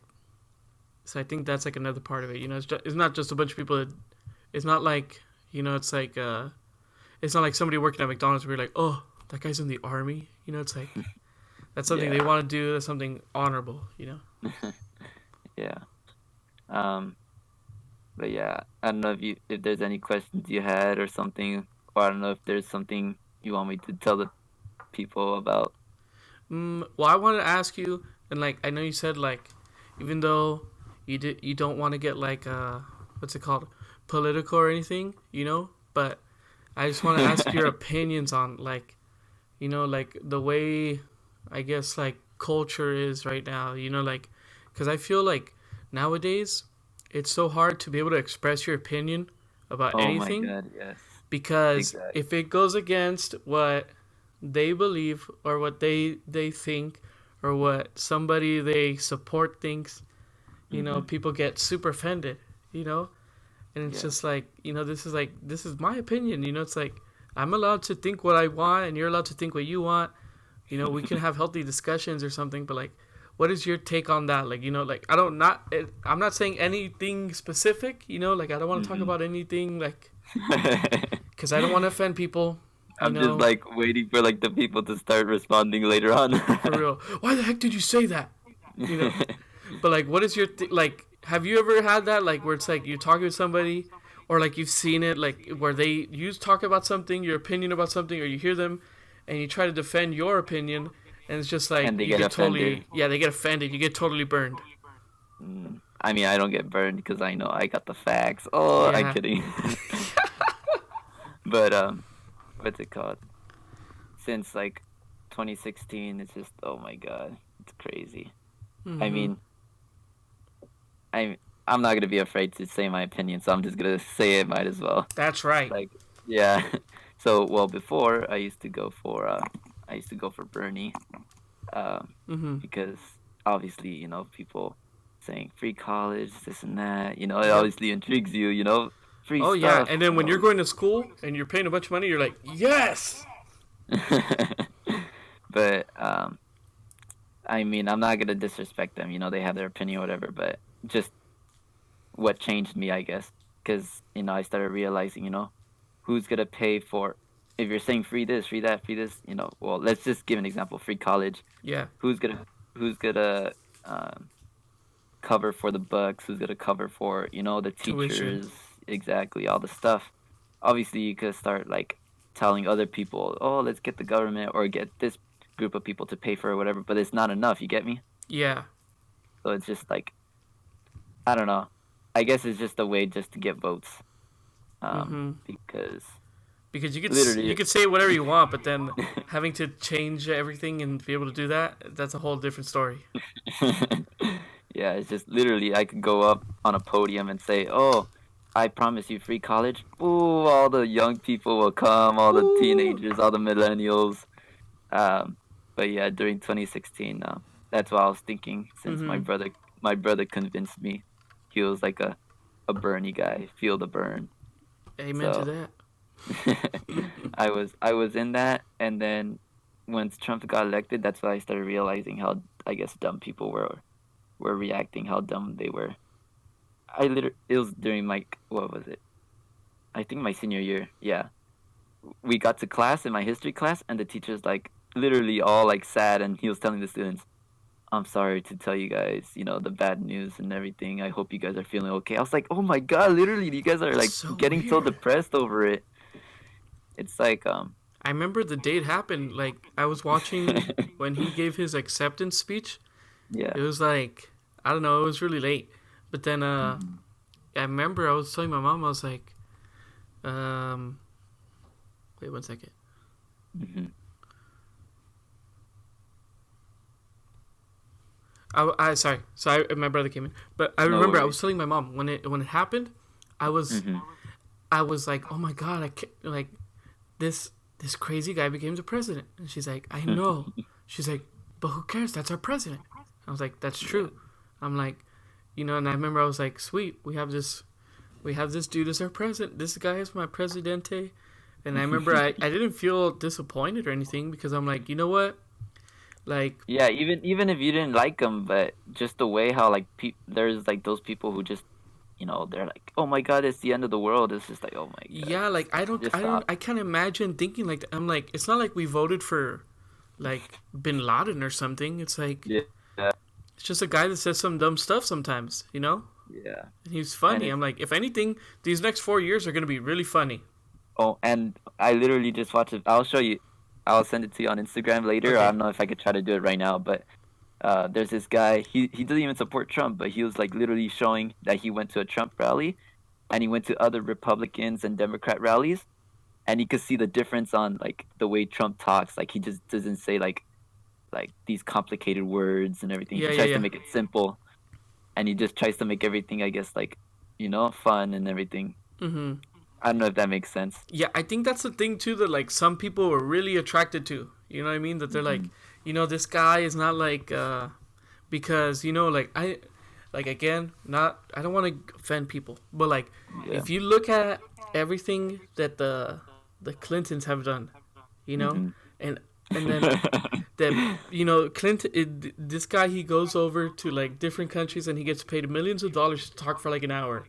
so I think that's like another part of it. You know, it's not just a bunch of people that, it's not like, you know, it's like, it's not like somebody working at McDonald's where you're like, oh, that guy's in the army. You know, it's like, that's something they want to do. That's something honorable, you know? But yeah, I don't know if there's any questions you had or something, or I don't know if there's something you want me to tell the people about. Well, I wanted to ask you, and like, I know you said like, even though you don't want to get like, what's it called, political or anything, you know, but I just want to ask your opinions on like, you know, like the way, I guess, like culture is right now, you know, like, because I feel like nowadays it's so hard to be able to express your opinion about anything. Oh my God, yes. Because if it goes against what they believe or what they think or what somebody they support thinks, you know, people get super offended, you know? And it's just like, you know, this is my opinion, you know? It's like, I'm allowed to think what I want and you're allowed to think what you want. You know, we can have healthy discussions or something, but like, what is your take on that? Like, you know, like, I'm not saying anything specific, you know, like, I don't want to talk about anything, like, because I don't want to offend people, I'm just like waiting for like the people to start responding later on. For real. Why the heck did you say that? You know. But like, what is your like? Have you ever had that like where it's like you're talking to somebody, or like you've seen it like where you talk about something, your opinion about something, or you hear them, and you try to defend your opinion, and it's just like And they you get totally offended. they get offended. You get totally burned. I mean, I don't get burned because I know I got the facts. Oh, I'm Yeah. kidding. But what's it called? Since like 2016, it's just oh my god, it's crazy. I mean, I'm not gonna be afraid to say my opinion, so I'm just gonna say it. Might as well. That's right. Like, yeah. So well, before I used to go for Bernie, because obviously people saying free college, this and that. It obviously intrigues you. Free Oh yeah, stuff. and then when you're going to school and you're paying a bunch of money, you're like, yes. But I mean, I'm not gonna disrespect them. They have their opinion, or whatever. But just what changed me, I guess, because I started realizing, who's gonna pay for if you're saying free this, free that, free this. Well, let's just give an example: free college. Yeah. Who's gonna cover for the books? Who's gonna cover for the teachers? Tuition. Exactly, all the stuff. Obviously, you could start like telling other people, oh, let's get the government or get this group of people to pay for it, or whatever. But it's not enough. You get me? Yeah. So it's just like, I don't know. I guess it's just a way just to get votes. Because you could say whatever you want, but then having to change everything and be able to do that's a whole different story. yeah, it's just literally I could go up on a podium and say, oh, I promise you free college. Ooh, all the young people will come, all the teenagers, all the millennials. But yeah, during 2016, that's what I was thinking. Since my brother convinced me, he was like a Bernie guy, feel the burn. Amen to that. I was in that, and then once Trump got elected, that's when I started realizing how I guess dumb people were reacting, how dumb they were. It was during what was it? I think my senior year. Yeah, we got to class in my history class, and the teacher's like literally all like sad, and he was telling the students, I'm sorry to tell you guys, the bad news and everything. I hope you guys are feeling okay. I was like, oh my god, literally, you guys are like so getting so depressed over it. It's like I remember the day it happened. Like I was watching when he gave his acceptance speech. yeah. It was like I don't know. It was really late, but then I remember I was telling my mom. I was like, wait 1 second. Sorry. So my brother came in, but I remember I was telling my mom when it happened. I was like, oh my god, I can't, like this crazy guy became the president, and she's like, I know. She's like, but who cares? That's our president. I was like, that's true. I'm like, and I remember I was like, sweet, we have this dude as our president. This guy is my presidente, and I remember I didn't feel disappointed or anything because I'm like, you know what? Like Yeah, even if you didn't like him, but just the way how like there's like those people who just they're like, oh my god, it's the end of the world. It's just like, oh my god. yeah, like I can't imagine thinking like that. I'm like, it's not like we voted for like Bin Laden or something. It's like it's just a guy that says some dumb stuff sometimes, Yeah. And he's funny. And I'm like, if anything, these next 4 years are gonna be really funny. Oh, and I literally just watched it. I'll show you. I'll send it to you on Instagram later. Okay. I don't know if I could try to do it right now, but there's this guy. He doesn't even support Trump, but he was like literally showing that he went to a Trump rally, and he went to other Republicans and Democrat rallies, and you could see the difference on like the way Trump talks. Like he just doesn't say like these complicated words and everything. Yeah, he tries to make it simple, and he just tries to make everything, I guess, like fun and everything. I don't know if that makes sense. Yeah, I think that's the thing too that like some people were really attracted to. You know what I mean? That they're like, this guy is not like because like I again, not I don't want to offend people, but like if you look at everything that the Clintons have done, and then that Clinton, this guy, he goes over to like different countries and he gets paid millions of dollars to talk for like an hour,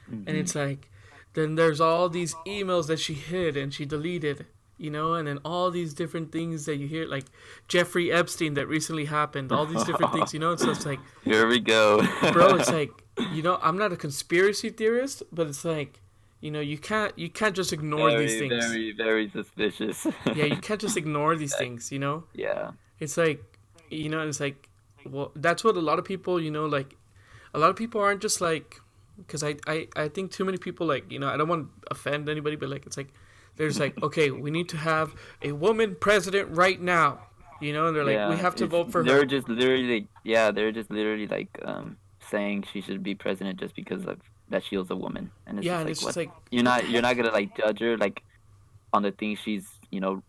and it's like. Then there's all these emails that she hid and she deleted, you know, and then all these different things that you hear, like Jeffrey Epstein that recently happened, all these different things, you know. So it's like, Here we go. bro, it's like, you know, I'm not a conspiracy theorist, but it's like, you know, you can't just ignore these things. Very, very suspicious. Yeah, you can't just ignore these things, you know. Yeah. It's like, you know, it's like, well, that's what a lot of people, you know, like, a lot of people aren't just like, because I think too many people, like, you know, I don't want to offend anybody, but like, it's like, there's like, okay, we need to have a woman president right now, you know, and they're like, we have to vote for her. They're just literally like saying she should be president just because of that she was a woman, and it's Yeah, just and like, it's just what? like, You're not gonna like judge her like on the things she's, you know,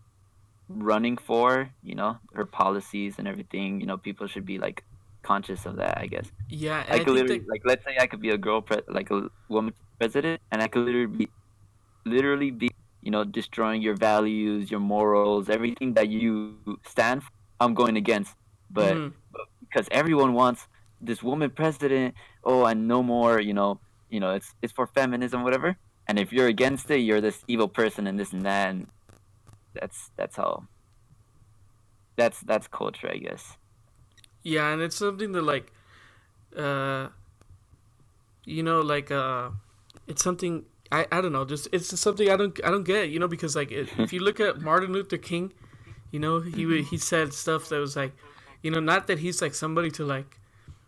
running for, you know, her policies and everything. You know, people should be like conscious of that, I guess. yeah, and I I could think literally that, like, let's say I could be a like a woman president, and I could literally be, you know, destroying your values, your morals, everything that you stand for. I'm going against, but, mhm. but because everyone wants this woman president, oh, and no more, it's for feminism, whatever. And if you're against it, you're this evil person and this and that, and that's how that's culture, I guess. Yeah, and it's something that like, uh, you know, like, it's something I don't know, just it's just something I don't get, you know, because like if you look at Martin Luther King, you know, he said stuff that was like, you know, not that he's like somebody to like,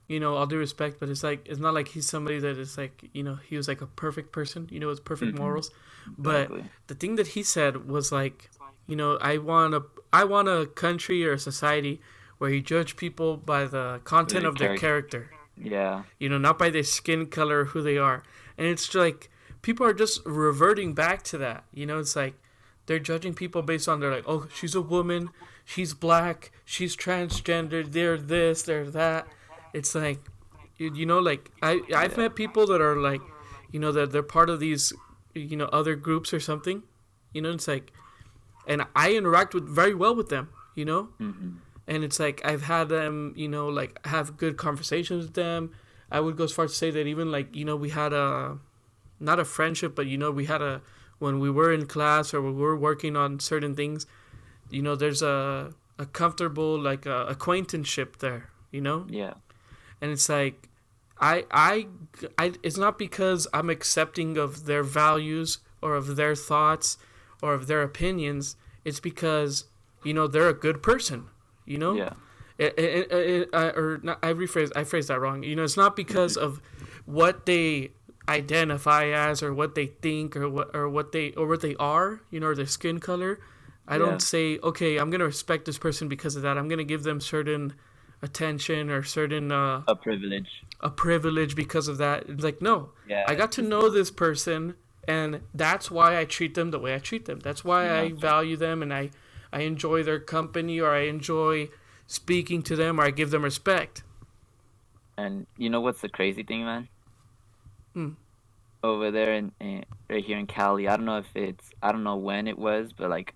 you know, all due respect, but it's like, it's not like he's somebody that is like, you know, he was like a perfect person, you know, with perfect morals. But Exactly. the thing that he said was like, you know, I want a country or a society where you judge people by the content Their of their character, Yeah. you know, not by their skin color or who they are. And it's like, people are just reverting back to that, you know. It's like they're judging people based on, they're like, oh, she's a woman, she's black, she's transgender, they're this, they're that. It's like, you know, like I've met people that are like, you know, that they're part of these, you know, other groups or something, you know. It's like, and I interact with very well with them, you know. And it's like, I've had them, you know, like have good conversations with them. I would go as far as to say that even like, you know, we had a, not a friendship, but you know, we had a, when we were in class or we were working on certain things, you know, there's a comfortable like acquaintanceship there, you know. Yeah. And it's like, I it's not because I'm accepting of their values or of their thoughts or of their opinions. It's because, you know, they're a good person, you know. Yeah. I phrased that wrong. You know, it's not because of what they identify as or what they think or what they are, you know, or their skin color. I Yeah. don't say, okay, I'm gonna respect this person because of that. I'm gonna give them certain attention or certain A privilege. a privilege because of that. It's like, no, Yeah. I got to know this person, and that's why I treat them the way I treat them. That's why I value them, and I enjoy their company, or I enjoy speaking to them, or I give them respect. And you know what's the crazy thing, man? Over there in right here in Cali, I don't know when it was, but like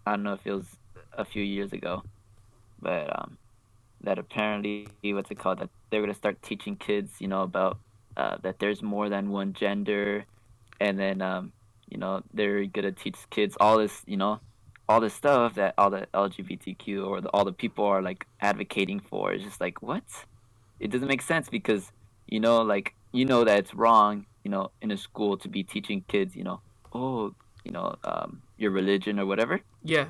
I don't know if it was a few years ago, but that apparently, what's it called, that they're gonna start teaching kids, you know, about that there's more than one gender, and then you know, they're gonna teach kids all this, you know, all this stuff that all the LGBTQ or all the people are like advocating for. It's just like, what? It doesn't make sense because, you know, like, you know that it's wrong, you know, in a school to be teaching kids, you know, oh, you know, your religion or whatever. Yeah.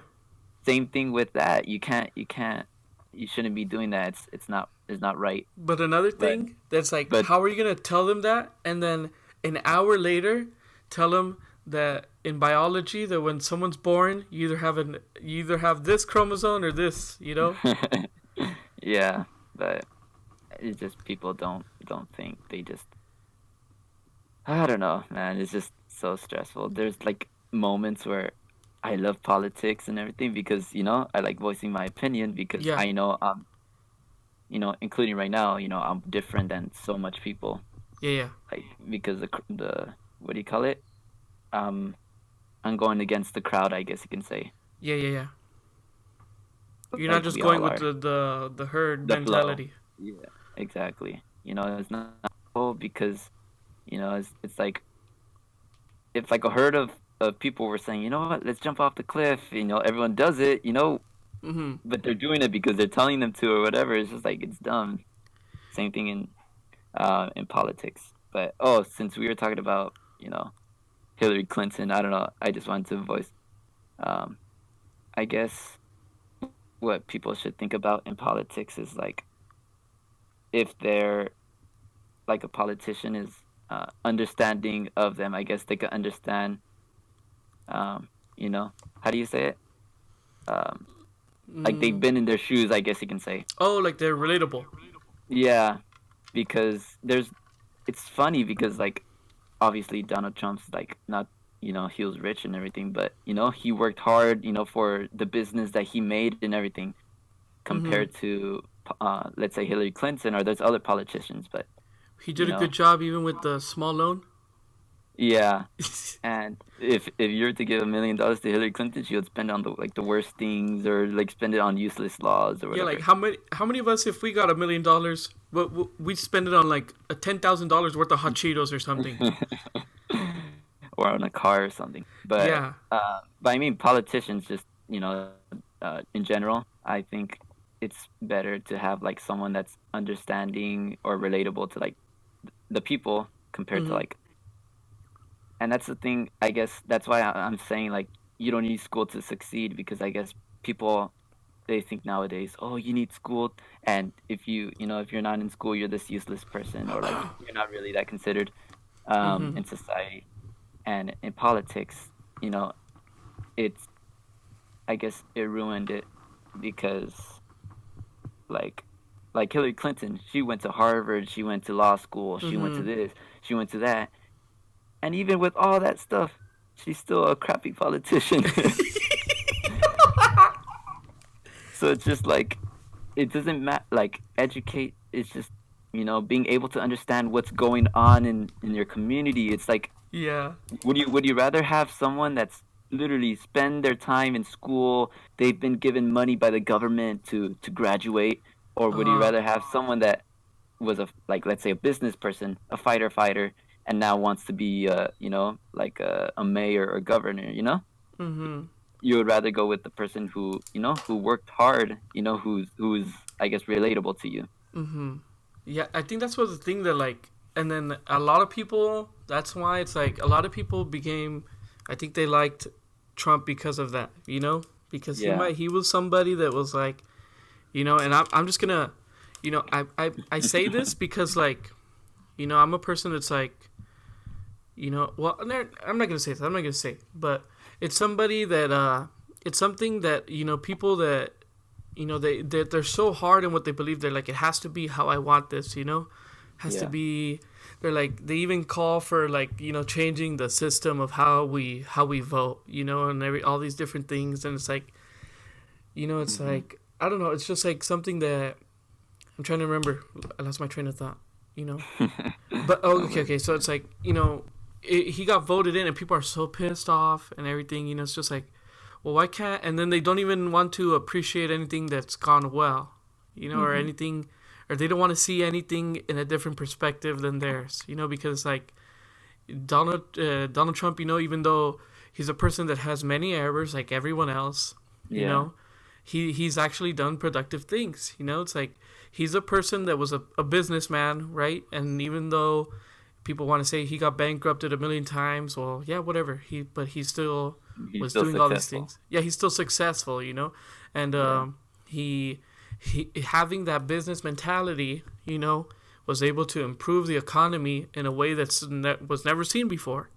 Same thing with that. You shouldn't be doing that. It's not right. But another thing that's like, but- how are you gonna tell them that, and then an hour later, tell them that in biology that when someone's born, you either have this chromosome or this, you know? Yeah, but it's just people don't think. They just, I don't know, man. It's just so stressful. There's like moments where I love politics and everything because, you know, I like voicing my opinion because Yeah. I know you know, including right now, you know, I'm different than so much people. Yeah. Like, because the what do you call it? I'm going against the crowd, I guess you can say. Yeah. You're Like not just we going all with are. the herd The flow. mentality. Yeah, exactly. You know, it's not cool because, you know, it's like a herd of of people were saying, you know what, let's jump off the cliff. Everyone does it, but they're doing it because they're telling them to or whatever. It's just like it's dumb. Same thing in politics. But since we were talking about Hillary Clinton, I don't know. I just wanted to voice, I guess, what people should think about in politics is like if they're like a politician is understanding of them. I guess they could understand. How do you say it? Like they've been in their shoes. I guess you can say. Oh, like they're relatable. Yeah, because it's funny because like obviously Donald Trump's like not he was rich and everything, but he worked hard for the business that he made and everything compared to let's say Hillary Clinton or there's other politicians, but he did a good job even with the small loan. Yeah, and if you were to give $1 million to Hillary Clinton, she would spend it on the worst things or like spend it on useless laws or whatever. Yeah, like how many of us, if we got $1 million, we'd spend it on like a $10,000 worth of hot Cheetos or something, or on a car or something. But yeah, but I mean politicians just in general, I think it's better to have like someone that's understanding or relatable to like the people compared to like. And that's the thing, I guess, that's why I'm saying, like, you don't need school to succeed, because I guess people, they think nowadays, oh, you need school, and if you're not in school, you're this useless person, or, like, you're not really that considered in society. And in politics, I guess it ruined it, because, like Hillary Clinton, she went to Harvard, she went to law school, she went to this, she went to that. And even with all that stuff, she's still a crappy politician. So it's just like, it doesn't matter, like, educate, it's just, being able to understand what's going on in your community. It's like, yeah. Would you rather have someone that's literally spend their time in school, they've been given money by the government to graduate, or would you rather have someone that was let's say a business person, a fighter, and now wants to be, like a mayor or governor, You would rather go with the person who worked hard, who's, I guess, relatable to you. Yeah, I think that's what the thing that, like, and then a lot of people, that's why it's like, a lot of people I think they liked Trump because of that, because he was somebody that was like, and I'm just gonna, I say this because, like, I'm a person that's like, well, I'm not going to say this. I'm not going to say it. But it's somebody that, it's something that, people that, they're so hard in what they believe. They're like, it has to be how I want this, has to be, they're like, they even call for like, changing the system of how we vote, and all these different things. And it's like, it's like, I don't know. It's just like something that I'm trying to remember. I lost my train of thought, but, okay. So it's like, he got voted in and people are so pissed off and everything, it's just like, well, why can't, and then they don't even want to appreciate anything that's gone well, or anything, or they don't want to see anything in a different perspective than theirs, because like Donald Trump, even though he's a person that has many errors like everyone else, he's actually done productive things, it's like he's a person that was a businessman, right? And even though people want to say he got bankrupted 1 million times, well, yeah, whatever. He's still was doing successful. All these things. Yeah, he's still successful, and he having that business mentality, was able to improve the economy in a way that was never seen before.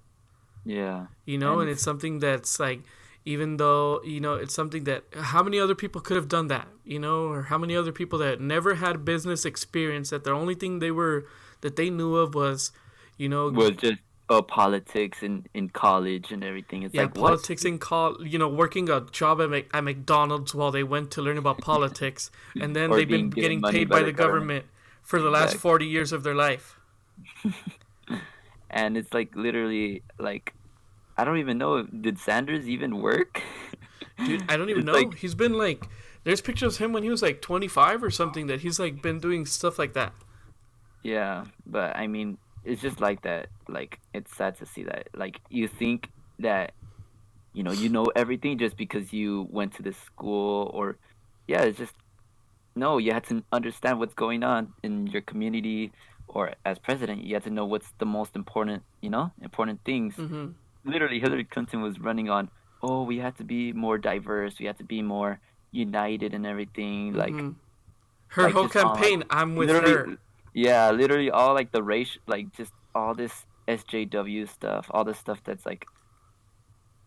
Yeah. And it's something that's like, even though, it's something that how many other people could have done that, or how many other people that never had business experience, that the only thing that they knew of was, was just politics in college and everything. It's like politics what? in college, working a job at McDonald's while they went to learn about politics, and then they've been getting paid by the government for the last 40 years of their life. And it's like literally like, I don't even know, did Sanders even work? Dude, I don't even know. Like, he's been like, there's pictures of him when he was like 25 or something, that he's like been doing stuff like that. Yeah, but I mean, it's just like that. Like, it's sad to see that. Like, you think that you know everything just because you went to this school, or yeah, it's just no, you had to understand what's going on in your community, or as president, you had to know what's the most important, important things. Mm-hmm. Literally, Hillary Clinton was running on, oh, we have to be more diverse, we have to be more united and everything, Mm-hmm. Her like whole just on like campaign, I'm with literally, her. yeah, literally all like the race, like just all this SJW stuff, all this stuff that's like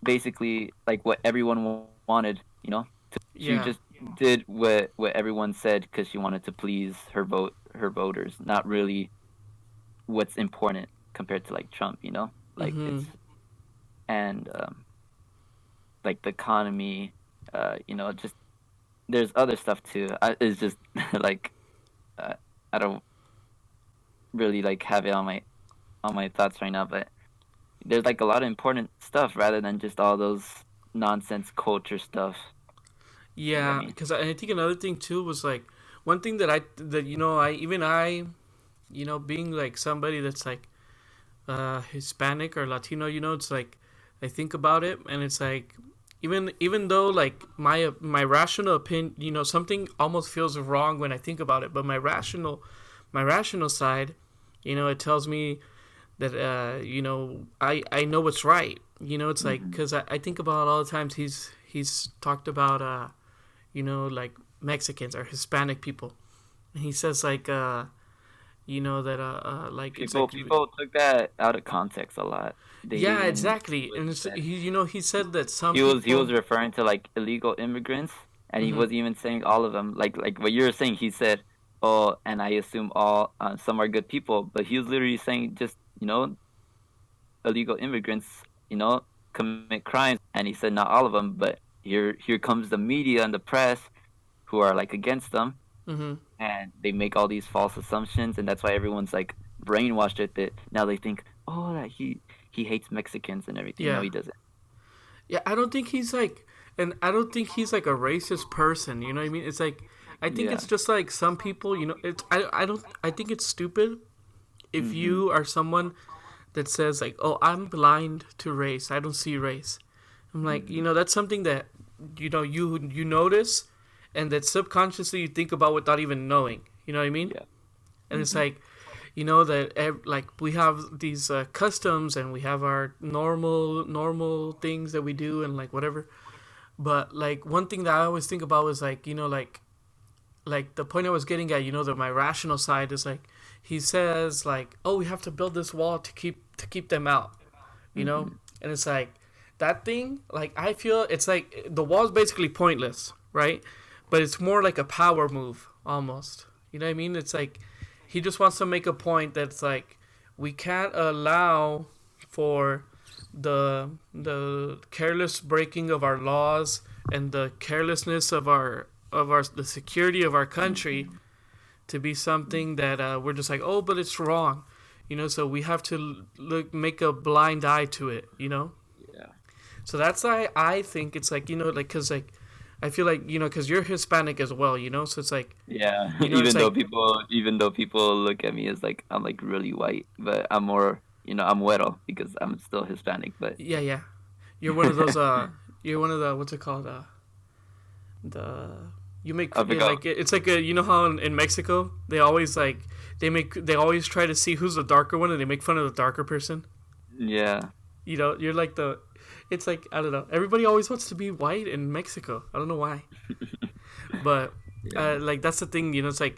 basically like what everyone wanted, She Yeah. just did what everyone said because she wanted to please her voters, not really what's important compared to like Trump, like Mm-hmm. it's and like the economy, just there's other stuff too. It's just like uh, I don't really like have it on my thoughts right now, but there's like a lot of important stuff rather than just all those nonsense culture stuff. You know what I Yeah, mean? because I think another thing too was like one thing that I being like somebody that's like Hispanic or Latino, it's like I think about it and it's like even though like my rational opinion, something almost feels wrong when I think about it, but my rational side, it tells me that I know what's right. It's like Hmm. because I think about all the times he's talked about like Mexicans or Hispanic people, and he says like that like it's People like people took that out of context a lot. They yeah, didn't exactly, and it's, listen. he said that some He was people. referring to like illegal immigrants, and he Hmm. wasn't even saying all of them. Like what you were saying, he said, "Oh, and I assume all some are good people," but he was literally saying just illegal immigrants, commit crimes, and he said not all of them, but here comes the media and the press who are like against them, Hmm. and they make all these false assumptions, and that's why everyone's like brainwashed it that now they think, oh, that he hates Mexicans and everything. No, Yeah, he doesn't. yeah, I don't think he's like, and I don't think he's like a racist person. You know what I mean? It's like I think Yeah. it's just like some people. It's I don't I think it's stupid if Hmm. you are someone that says like, "Oh, I'm blind to race. I don't see race." I'm like, Hmm. that's something that you notice, and that subconsciously you think about without even knowing. You know what I mean? Yeah. And it's Hmm. like, like we have these customs and we have our normal things that we do and like whatever. But like one thing that I always think about is like like the point I was getting at, that my rational side is like he says like, oh, we have to build this wall to keep them out, Hmm. and it's like that thing. Like I feel it's like the wall's basically pointless, right? But it's more like a power move almost. You know what I mean? It's like he just wants to make a point that's like we can't allow for the careless breaking of our laws and the carelessness of our the security of our country Hmm. to be something that we're just like, oh, but it's wrong, so we have to make a blind eye to it. Yeah. So that's why I think it's like, like because like I feel like because you're Hispanic as well, so it's like Yeah. it's like Even though people look at me as like I'm like really white, but I'm more, I'm güero because I'm still Hispanic, but yeah, yeah, you're one of those you're one of the what's it called the you make I forgot. like it's like how in Mexico they always like they always try to see who's the darker one and they make fun of the darker person. Yeah. You're like it's like I don't know, everybody always wants to be white in Mexico, I don't know why, but Yeah. like that's the thing, it's like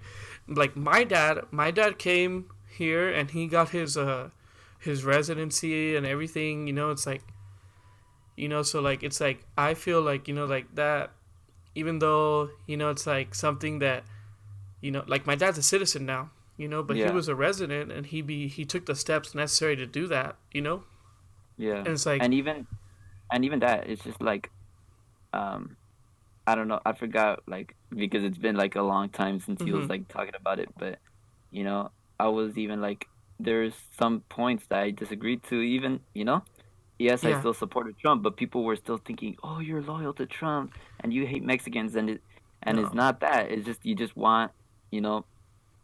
my dad came here and he got his residency and everything, it's like so like it's like I feel like like that, even though it's like something that like my dad's a citizen now, but he Yeah. was a resident and he took the steps necessary to do that, Yeah. and it's like And even that, it's just like um I don't know, I forgot like because it's been like a long time since he hmm was like talking about it, but you know, I was even like there's some points that I disagreed to even, yes, I yeah, still supported Trump, but people were still thinking, "Oh, you're loyal to Trump and you hate Mexicans," and it's no, not that. It's just you just want, you know,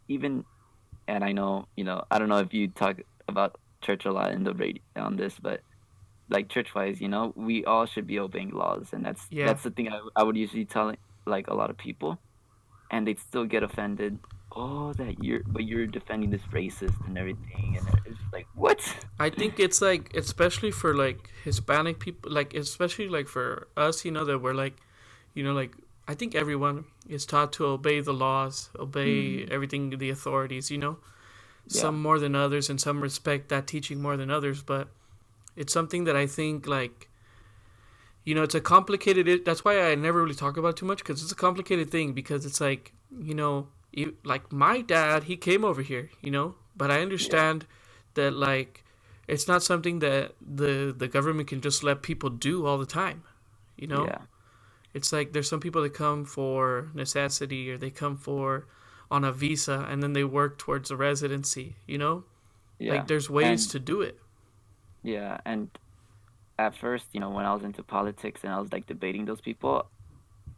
even and I know, I don't know if you talk about church a lot in the radio on this, but like church-wise, we all should be obeying laws, and that's Yeah. that's the thing I would usually tell like a lot of people, and they'd still get offended. Oh, you're defending this racist and everything, and it's just like, what? I think it's like, especially for like Hispanic people, like especially like for us, that we're like, like I think everyone is taught to obey the laws, obey everything, the authorities, some more than others, and some respect that teaching more than others. But it's something that I think like, it's a complicated. That's why I never really talk about it too much, because it's a complicated thing. Because it's like, like my dad, he came over here, but I understand that like it's not something that the government can just let people do all the time, Yeah. It's like there's some people that come for necessity, or they come for on a visa, and then they work towards a residency, Yeah. like there's ways And to do it. yeah, and at first, when I was into politics and I was like debating those people,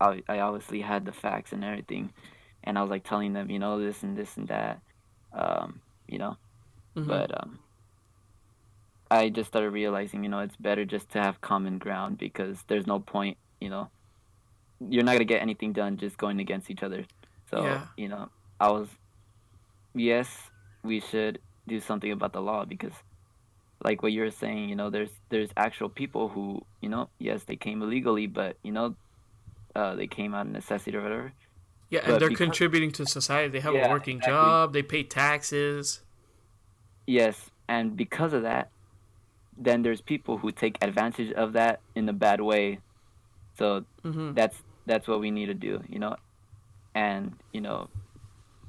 I obviously had the facts and everything, and I was like telling them, this and this and that, um, you know, but I just started realizing, it's better just to have common ground, because there's no point, you're not gonna get anything done just going against each other. So, Yeah. I was, yes, we should do something about the law, because like what you're saying, there's actual people who, yes, they came illegally, but they came out of necessity or whatever. Yeah, and But they're because contributing to society. They have a yeah, working exactly. job. They pay taxes. Yes, and because of that, then there's people who take advantage of that in a bad way. So that's what we need to do, and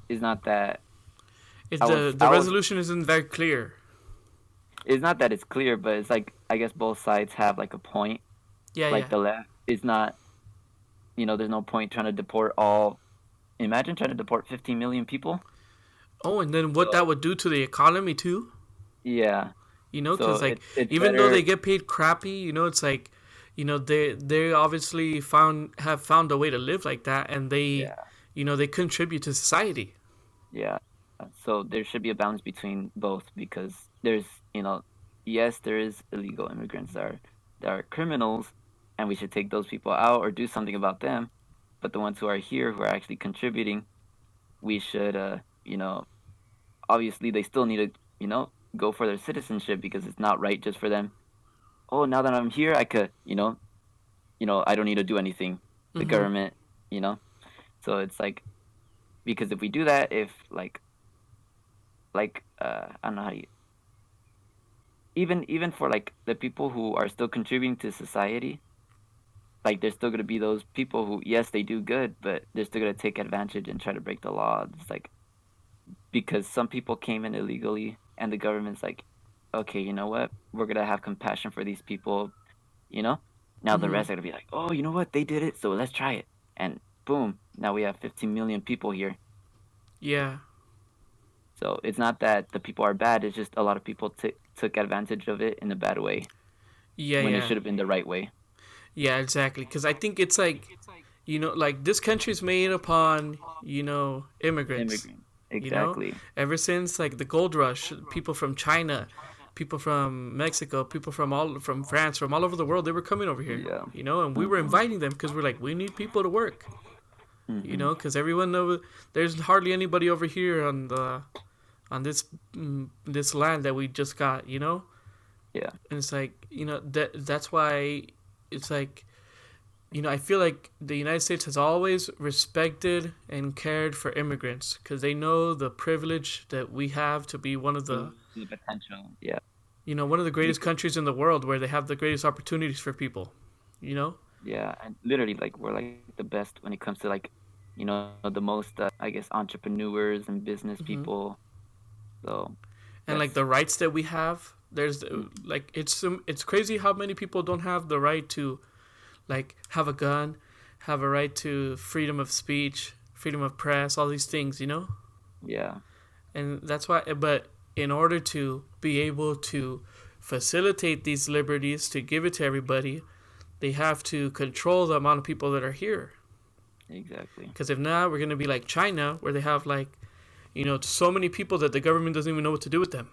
it's not that It's I the was the I was resolution isn't very clear. it's not that it's clear, but it's like I guess both sides have like a point. Yeah, Like yeah. the left is not, there's no point trying to deport all. Imagine trying to deport 15 million people. Oh, and then what that would do to the economy too. Yeah, so Because like it's even though better. they get paid crappy, it's like, they obviously have found a way to live like that, and they, Yeah, they contribute to society. yeah. So there should be a balance between both, because there's, yes, there is illegal immigrants that are criminals, and we should take those people out or do something about them. But the ones who are here, who are actually contributing, we should, obviously they still need to, go for their citizenship, because it's not right just for them. Oh, now that I'm here, I could, I don't need to do anything. The government, you know. So it's like, because if we do that, if I don't know how you, even for like the people who are still contributing to society, like there's still gonna be those people who, yes, they do good, but they're still gonna take advantage and try to break the law. It's like, because some people came in illegally, and the government's like, okay, you know what? We're gonna have compassion for these people, you know. Now the rest are gonna be like, oh, you know what? They did it, so let's try it, and boom, now we have 15 million people here. Yeah. So it's not that the people are bad; it's just a lot of people took advantage of it in a bad way, Yeah, when it yeah. should have been the right way. Yeah, exactly. Because I think it's like, like this country's made upon, immigrants. Immigrant, exactly. Ever since like the gold rush, people from China, people from Mexico, people from France, from all over the world, they were coming over here. Yeah. And we were inviting them because we're like, we need people to work. Because everyone knows there's hardly anybody over here on this land that we just got. Yeah. And it's like, that's why it's like, I feel like the United States has always respected and cared for immigrants, because they know the privilege that we have to be one of the potential. Yeah. one of the greatest countries in the world, where they have the greatest opportunities for people. Yeah, and literally, like, we're like the best when it comes to like, the most, I guess, entrepreneurs and business people. So. And like the rights that we have, there's like it's crazy how many people don't have the right to, like, have a gun, have a right to freedom of speech, freedom of press, all these things. Yeah. And that's why. But in order to be able to facilitate these liberties, to give it to everybody, they have to control the amount of people that are here. Exactly. Because if not, we're gonna be like China, where they have like, so many people that the government doesn't even know what to do with them.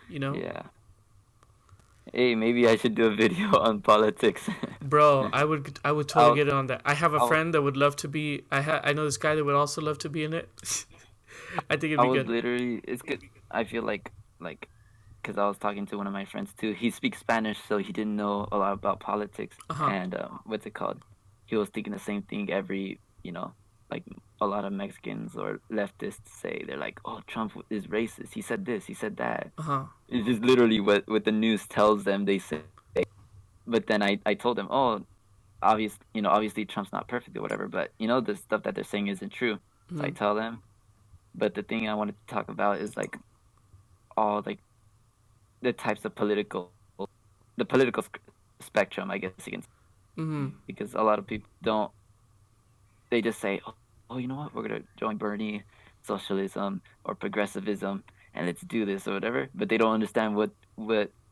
Yeah. Hey, maybe I should do a video on politics. Bro, I would totally I'll, get on that. I have a I'll, friend that would love to be. I know this guy that would also love to be in it. I think it'd I be was good. literally, it's good. I feel like, because I was talking to one of my friends too. He speaks Spanish, so he didn't know a lot about politics. Uh-huh. And what's it called? He was thinking the same thing like a lot of Mexicans or leftists say. They're like, oh, Trump is racist. He said this, he said that. Uh-huh. It's just literally what the news tells them they say. But then I told him, oh, obviously Trump's not perfect or whatever, but the stuff that they're saying isn't true. So I tell them. But the thing I wanted to talk about is like all like the types of the political spectrum, I guess you can say. Mm-hmm. Because a lot of people don't. They just say, oh, you know what? We're gonna join Bernie, socialism or progressivism, and let's do this or whatever. But they don't understand what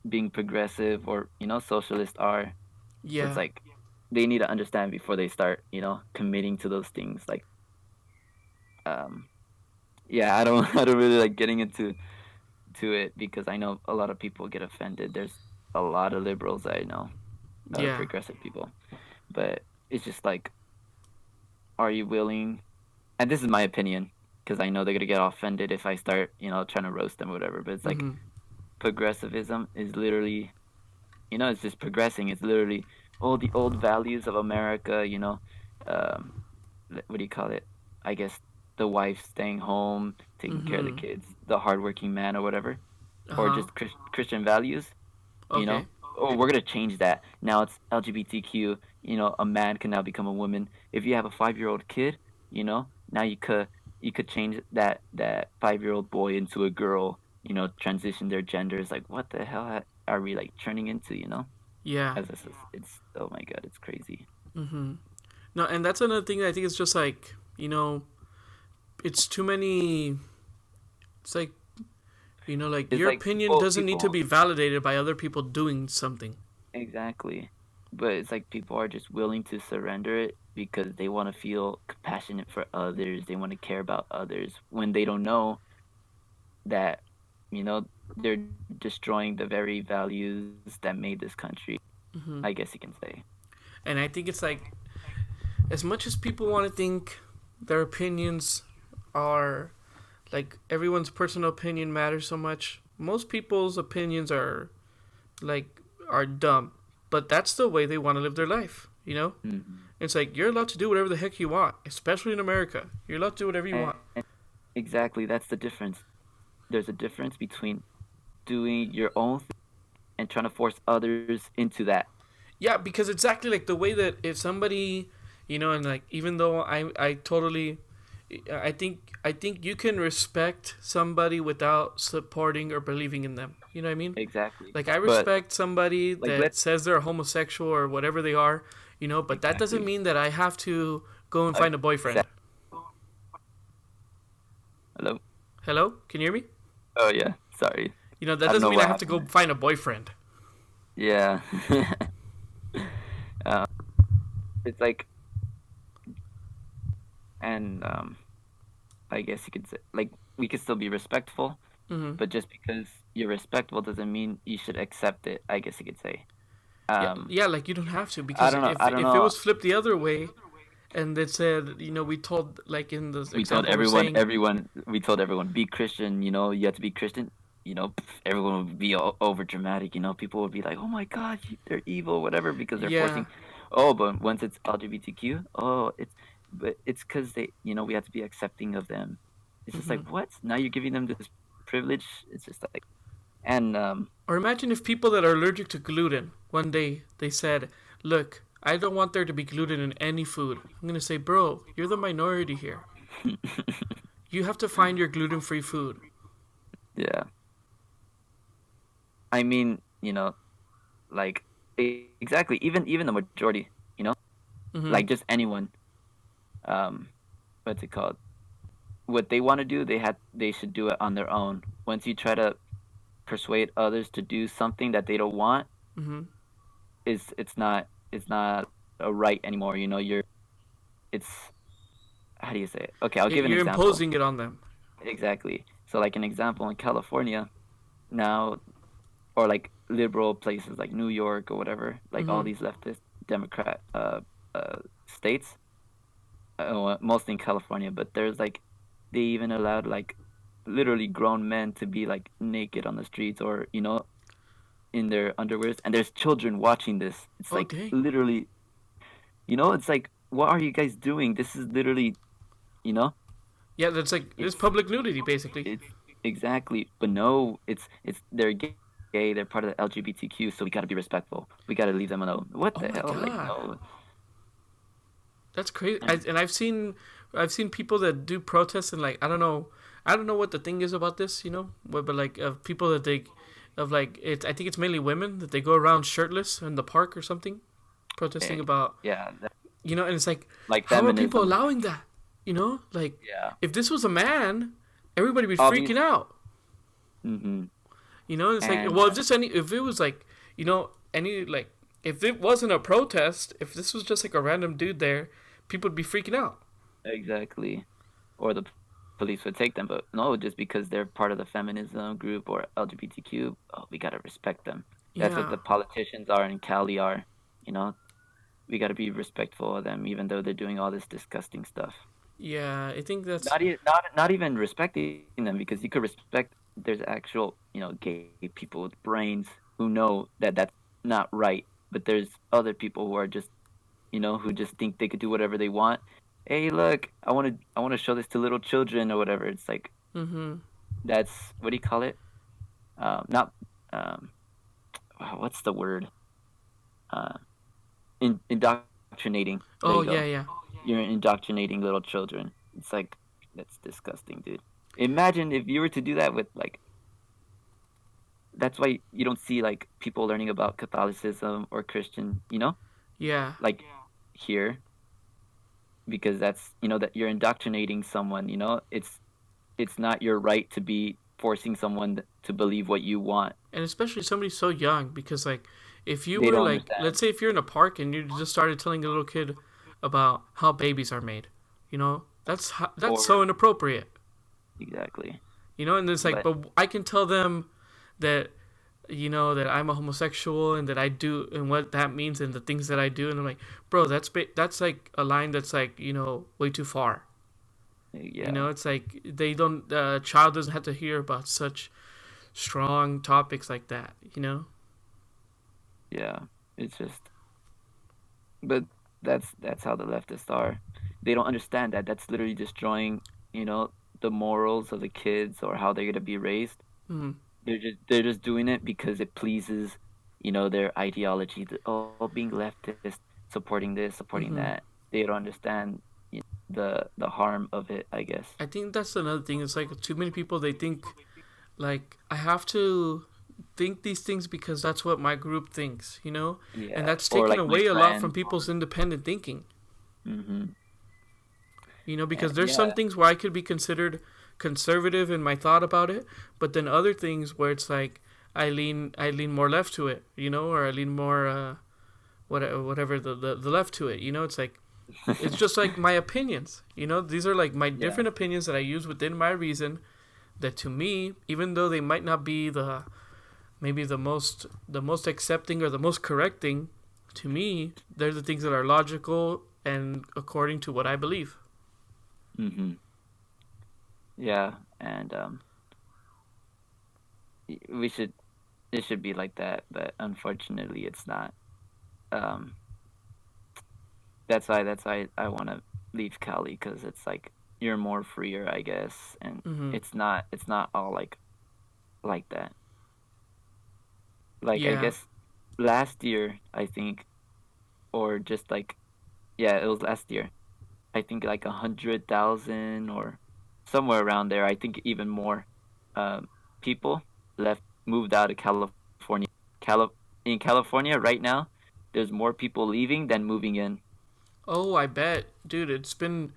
being progressive or socialist are. Yeah. So it's like they need to understand before they start committing to those things. Like, yeah, I don't really like getting into it because I know a lot of people get offended. There's a lot of liberals I know, Yeah. progressive people, but it's just like, are you willing? And this is my opinion because I know they're gonna get offended if I start trying to roast them or whatever. But it's like progressivism is literally, it's just progressing. It's literally all the old values of America. What do you call it? I guess the wife staying home, taking care of the kids, the hardworking man or whatever, or just Christian values. Okay. Oh, we're gonna change that. Now it's LGBTQ. A man can now become a woman. If you have a 5-year-old kid, now you could change that 5-year-old boy into a girl. Transition their genders. Like, what the hell are we like turning into? Yeah. It's oh my god, it's crazy. No, and that's another thing that I think is just like, it's too many. It's like, like It's your like opinion people- doesn't need to people- be validated by other people doing something. Exactly. But it's like people are just willing to surrender it because they want to feel compassionate for others. They want to care about others when they don't know that, they're destroying the very values that made this country, I guess you can say. And I think it's like, as much as people want to think their opinions are, like, everyone's personal opinion matters so much, most people's opinions are dumb. But that's the way they want to live their life, It's like, you're allowed to do whatever the heck you want, especially in America. You're allowed to do whatever you want. Exactly, that's the difference. There's a difference between doing your own thing and trying to force others into that. Yeah, because exactly like the way that if somebody, and like, even though I totally, I think you can respect somebody without supporting or believing in them. You know what I mean? Exactly. Like, I respect somebody that let's- says they're homosexual or whatever they are, but that doesn't mean that I have to go and find a boyfriend. Hello? Hello? Can you hear me? Oh, yeah. Sorry. That don't doesn't know mean I what have to go find a boyfriend. Yeah. It's like, and I guess you could say, like, we could still be respectful, but just because you're respectful doesn't mean you should accept it, I guess you could say. Yeah, like, you don't have to, because I don't if know. it was flipped the other way, and it said, we told, like, in the We told we told everyone, be Christian, you have to be Christian. Everyone would be over dramatic. People would be like, "Oh my God, they're evil," whatever, because they're forcing. Oh, but once it's LGBTQ, it's because they, we have to be accepting of them. It's just like, what? Now you're giving them this privilege. It's just like, and or imagine if people that are allergic to gluten one day they said, "Look, I don't want there to be gluten in any food." I'm gonna say, "Bro, you're the minority here. You have to find your gluten-free food." Yeah. I mean, like, exactly. Even the majority, like just anyone. What's it called? What they want to do, they should do it on their own. Once you try to persuade others to do something that they don't want, it's not a right anymore. It's, how do you say it? Okay, I'll give an example. You're imposing it on them. Exactly. So, like, an example in California, now or like liberal places like New York or whatever, like all these leftist Democrat states, mostly in California, but there's like they even allowed like literally grown men to be like naked on the streets or in their underwears, and there's children watching this. It's like dang. literally, it's like, what are you guys doing? This is literally, you know, Yeah, that's like it's public nudity basically. it's exactly, but no, it's they're gay, they're part of the LGBTQ, so we gotta be respectful. We gotta leave them alone. What Oh the my hell? Like, God. no. That's crazy. And I've seen people that do protests and like I don't know what the thing is about this, but like of people that I think it's mainly women that they go around shirtless in the park or something, protesting about Yeah, and it's like how feminism. are people allowing that? Like Yeah. if this was a man, everybody would be Obvious- freaking out. Mm-hmm. It's like And- well if it was like any like if it wasn't a protest, if this was just like a random dude there, people would be freaking out. Exactly. Or the police would take them, but no, just because they're part of the feminism group or LGBTQ, we gotta respect them. That's Yeah. what the politicians are in Cali are. We gotta be respectful of them, even though they're doing all this disgusting stuff. Yeah, I think that's Not even respecting them, because you could respect. There's actual gay people with brains who know that that's not right, but there's other people who are just who just think they could do whatever they want. Hey, look, I want to show this to little children or whatever. It's like that's, what do you call it? Not what's the word? Indoctrinating. There oh you go. yeah. You're indoctrinating little children. It's like, that's disgusting, dude. Imagine if you were to do that with like. That's why you don't see like people learning about Catholicism or Christian, Yeah. like here, because that's that you're indoctrinating someone. It's not your right to be forcing someone to believe what you want. And especially somebody so young, because like if you They were don't like understand. let's say if you're in a park and you just started telling a little kid about how babies are made, that's so Or- inappropriate. Exactly. And it's like But- but I can tell them that that I'm a homosexual and that I do and what that means and the things that I do, and I'm like, bro, that's like a line that's like way too far. Yeah. It's like they don't child doesn't have to hear about such strong topics like that. Yeah. It's just. But that's how the leftists are. They don't understand that that's literally destroying, the morals of the kids or how they're gonna be raised. Mhm. They're just doing it because it pleases, their ideology. Being leftist, supporting this, supporting that. They don't understand the harm of it, I guess. I think that's another thing. It's like too many people, they think like I have to think these things because that's what my group thinks, Yeah. and that's Or, taken like, my away a lot friend. from people's independent thinking. Mm-hmm. Because there's some Yeah. things where I could be considered conservative in my thought about it, but then other things where it's like I lean more left to it, or I lean more whatever the left to it. It's like it's just like my opinions. These are like my different opinions that I use within my reason. That to me, even though they might not be maybe the most accepting or the most correct thing, to me, they're the things that are logical and according to what I believe. Mm-hmm. Yeah, and it should be like that, but unfortunately, it's not. That's why I want to leave Cali, because it's like you're more freer, I guess, and it's not all like that. Like, Yeah. I guess last year, I think, or just like, yeah, it was last year. I think like 100,000 or somewhere around there. I think even more people moved out of California. In California right now, there's more people leaving than moving in. Oh, I bet, dude. It's been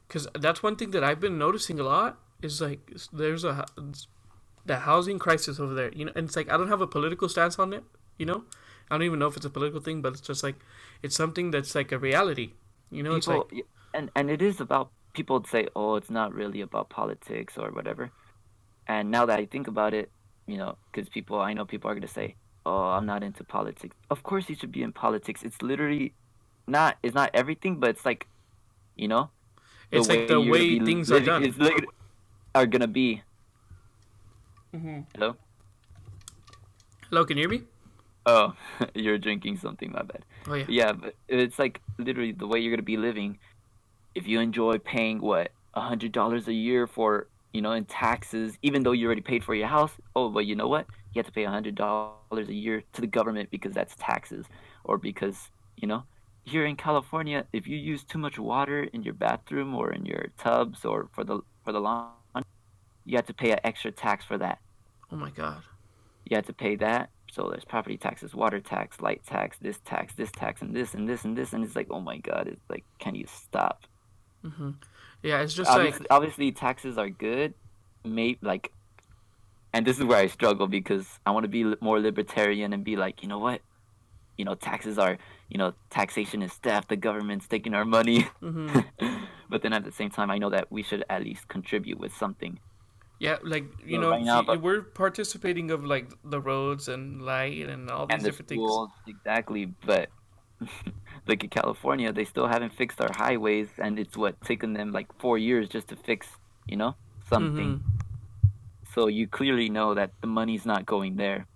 because that's one thing that I've been noticing a lot is like there's the housing crisis over there. And it's like I don't have a political stance on it. I don't even know if it's a political thing, but it's just like it's something that's like a reality. It's like People, and it is about, people say, oh, it's not really about politics or whatever. And now that I think about it, because I know people are gonna say, "Oh, I'm not into politics." Of course, you should be in politics. It's literally it's not everything, but it's like, you know, the It's like way the you're gonna way be things are living done. is like are gonna be. Hello. Hello, can you hear me? Oh, you're drinking something. My bad. Oh yeah. Yeah, but it's like literally the way you're gonna be living. If you enjoy paying what $100 a year for in taxes, even though you already paid for your house, oh, but you know what? You have to pay $100 a year to the government because that's taxes, or because here in California, if you use too much water in your bathroom or in your tubs or for the lawn, you have to pay an extra tax for that. Oh my god. You have to pay that. So there's property taxes, water tax, light tax, this tax, and this and this and this, and it's like, oh my god, it's like, can you stop? Yeah, it's just like Obviously, taxes are good. Maybe like, and this is where I struggle because I want to be more libertarian and be like, you know what? Taxes are, taxation is theft. The government's taking our money. But then at the same time, I know that we should at least contribute with something. yeah, like So right now, we're participating of like the roads and light and all these and the different things. schools, exactly. But like in California, they still haven't fixed our highways, and it's taken them like 4 years just to fix, something. So you clearly know that the money's not going there.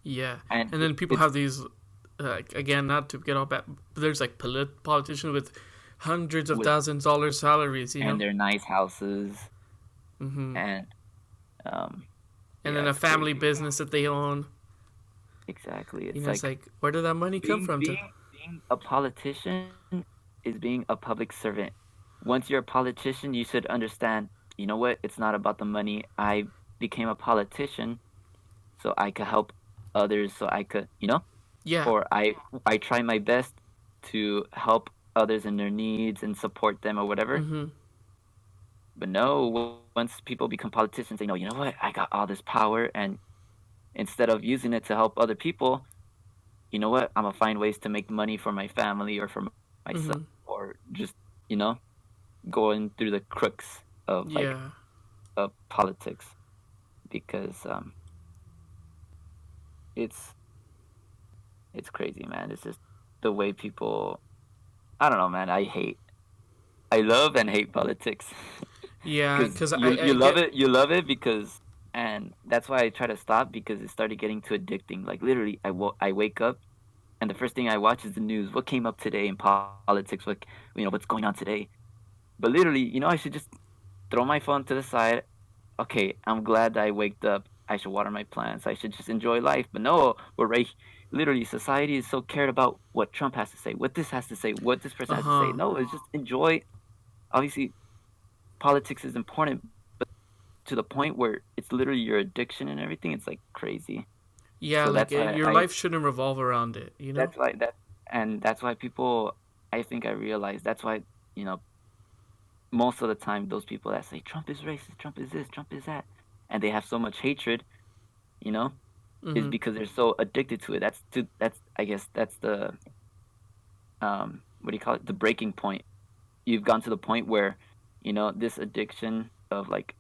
Yeah, And and then people it's- have these, again, not to get all bad, but there's like politicians with hundreds of With- thousands of dollars salaries, you know, And they're nice houses, and and then yeah, a it's family crazy. business that they own. Exactly. It's You know, it's like, where did that money come from? being a politician is being a public servant. Once you're a politician, you should understand, you know what? It's not about the money. I became a politician so I could help others, so I could, Yeah, or I try my best to help others in their needs and support them or whatever. But no, once people become politicians, they know, you know what? I got all this power, and instead of using it to help other people, you know what? I'm gonna find ways to make money for my family or for myself, or just going through the crooks of yeah, of politics, because it's crazy, man. It's just the way people. I don't know, man. I love and hate politics. yeah. Because You love it. You love it because, and that's why I try to stop, because it started getting too addicting. Like literally, I wake up, and the first thing I watch is the news. What came up today in politics? What's going on today? But literally, I should just throw my phone to the side. Okay, I'm glad that I waked up. I should water my plants. I should just enjoy life. But no, we're right. Literally, society is so cared about what Trump has to say, what this has to say, what this person has to say. No, it's just enjoy. Obviously, politics is important, but to the point where it's literally your addiction and everything. It's like crazy. yeah, So like that's why your life shouldn't revolve around it. You know. That's why people. I think I realized that's why most of the time those people that say Trump is racist, Trump is this, Trump is that, and they have so much hatred, is because they're so addicted to it. That's I guess that's the what do you call it? The breaking point. You've gone to the point where, this addiction of like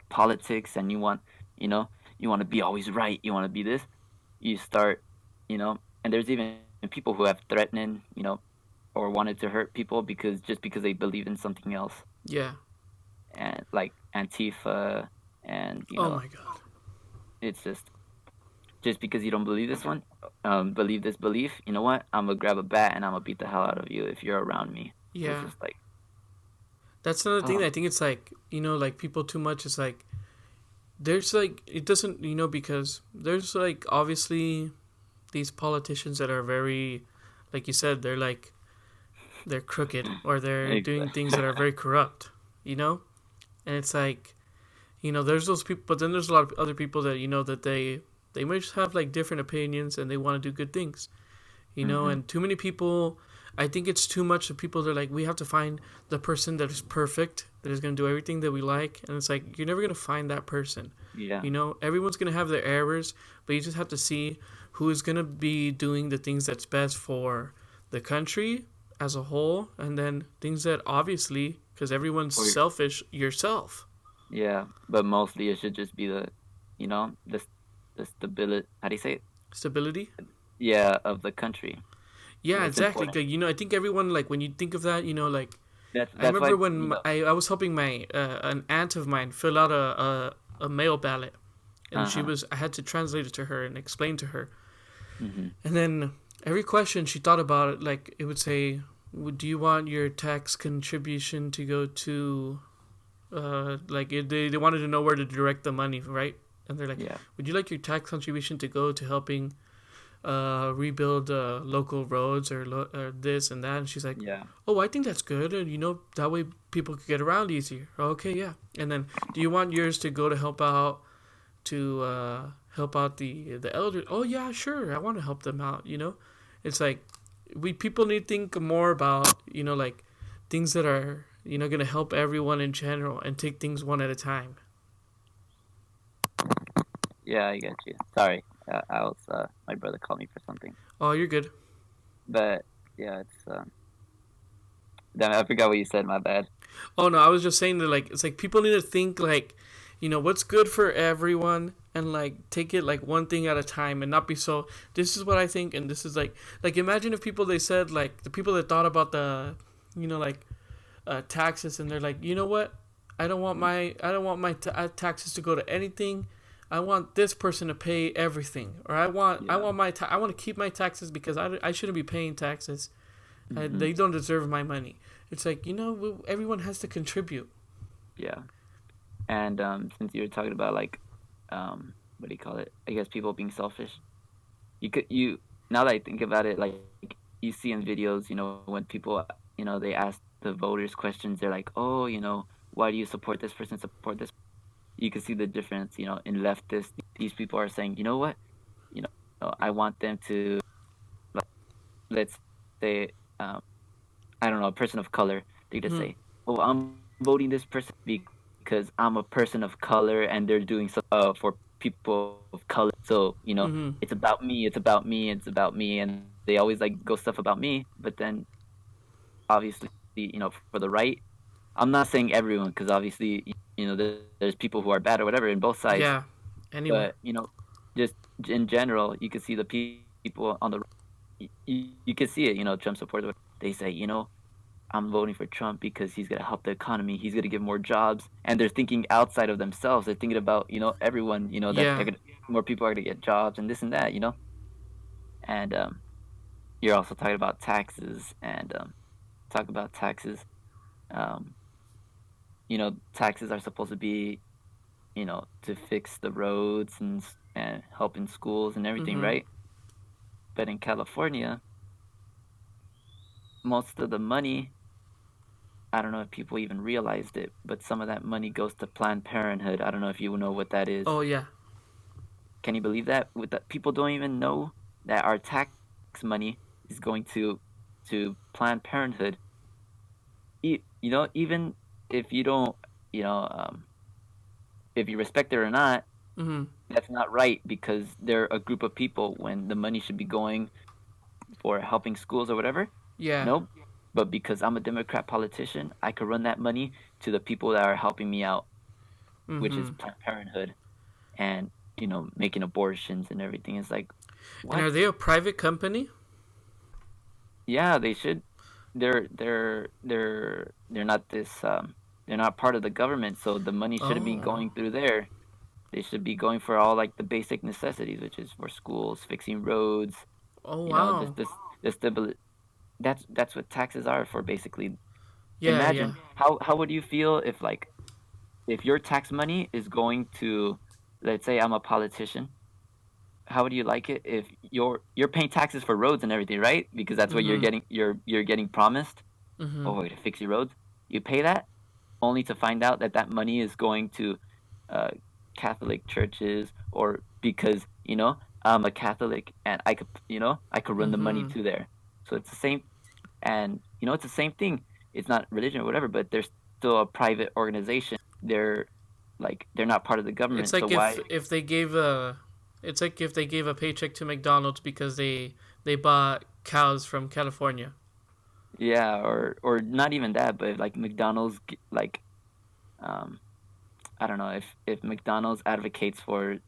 politics, and you want to be always right. You want to be this. You start, and there's even people who have threatened, or wanted to hurt people because they believe in something else, Yeah. and like Antifa, and Oh my god. it's just because you don't believe believe this belief, you know what? I'm gonna grab a bat and I'm gonna beat the hell out of you if you're around me. Yeah. It's just like, That's another thing Oh. that I think it's like, like people too much is like, there's like, it doesn't, because there's like, obviously these politicians that are very, like you said, they're crooked, or they're doing things that are very corrupt, and it's like, there's those people, but then there's a lot of other people that, that they might just have like different opinions and they want to do good things, and too many people, I think it's too much of people that are like, we have to find the person that is perfect, that is going to do everything that we like. And it's like, you're never going to find that person. yeah, Everyone's going to have their errors, but you just have to see who is going to be doing the things that's best for the country as a whole. And then things that obviously, because everyone's selfish, yourself. Yeah, but mostly it should just be the stability. How do you say it? Stability. Yeah, of the country. Yeah, That's exactly. important. Like, I think everyone, like, when you think of that, like, I That's remember why when I was helping my an aunt of mine fill out a mail ballot, and Uh-huh. I had to translate it to her and explain to her. Mhm. And then every question she thought about it, like, it would say, "Do you want your tax contribution to go to?" They wanted to know where to direct the money, right? And they're like, Yeah. "Would you like your tax contribution to go to helping rebuild local roads or this and that?" And she's like, Yeah. "Oh, I think that's good, and that way people could get around easier." Okay, yeah. And then, "Do you want yours to go to help out the elders?" "Oh yeah, sure. I want to help them out." It's like people need to think more about like things that are gonna help everyone in general and take things one at a time. Yeah, I get you. Sorry. I was my brother called me for something. Oh, you're good. But yeah, it's damn, I forgot what you said, my bad. Oh no, I was just saying that, like, it's like people need to think like, what's good for everyone, and like take it like one thing at a time, and not be so. This is what I think, and this is like imagine if people, they said, like, the people that thought about the, like, taxes, and they're like, you know what, I don't want my taxes to go to anything. I want this person to pay everything, or I Yeah. want I want to keep my taxes because I shouldn't be paying taxes. Hmm. They don't deserve my money. It's like, everyone has to contribute. Yeah. And since you were talking about like what do you call it? I guess people being selfish. You now that I think about it, like you see in videos, when people, they ask the voters questions, they're like, oh, why do you support this person? Support this. You can see the difference, in leftists. These people are saying, you know what, you I want them to, like, let's say, um, I don't know, a person of color. They just Hmm. say, oh, I'm voting this person because I'm a person of color, and they're doing so for people of color. So, Hmm. it's about me, it's about me, it's about me, and they always like go stuff about me. But then, obviously, for the right, I'm not saying everyone, because obviously, there's people who are bad or whatever in both sides. Yeah. Anywhere. But just in general, you can see the people on the right. You can see it. Trump supporters. They say, I'm voting for Trump because he's gonna help the economy. He's gonna give more jobs, and they're thinking outside of themselves. They're thinking about everyone. That Yeah. more people are gonna get jobs and this and that. And you're also talking about taxes, and talk about taxes. Um, taxes are supposed to be to fix the roads and help in schools and everything, Hmm. right? But in California, most of the money, I don't know if people even realized it, but some of that money goes to Planned Parenthood. I don't know if you know what that is. Oh yeah. Can you believe that? With that, people don't even know that our tax money is going to Planned Parenthood. Even if you don't, you know, um, if you respect it or not, Hmm. that's not right, because they're a group of people when the money should be going for helping schools or whatever. Yeah. Nope. But because I'm a Democrat politician, I could run that money to the people that are helping me out, which is Hmm. Planned Parenthood, and making abortions and everything. It's like, And what? are they a private company? Yeah, they should. They're not this. They're not part of the government, so the money shouldn't be Oh. going through there. They should be going for all like the basic necessities, which is for schools, fixing roads. Oh Just wow. the stability. That's what taxes are for, basically. Yeah. Yeah. Imagine how would you feel if your tax money is going to, let's say I'm a politician. How would you like it if you're paying taxes for roads and everything, right? Because that's what Hmm. you're getting promised. Hmm. Oh, to fix your roads, you pay that, only to find out that that money is going to uh, Catholic churches, or because I'm a Catholic, and I could run the money Hmm. to there. So it's the same, and it's the same thing. It's not religion or whatever, but they're still a private organization. They're not part of the It's government. So like why? if they gave a, it's like if they gave a paycheck to McDonald's because they bought cows from California. Yeah, or not even that, but like McDonald's, like, um I don't know, if McDonald's advocates for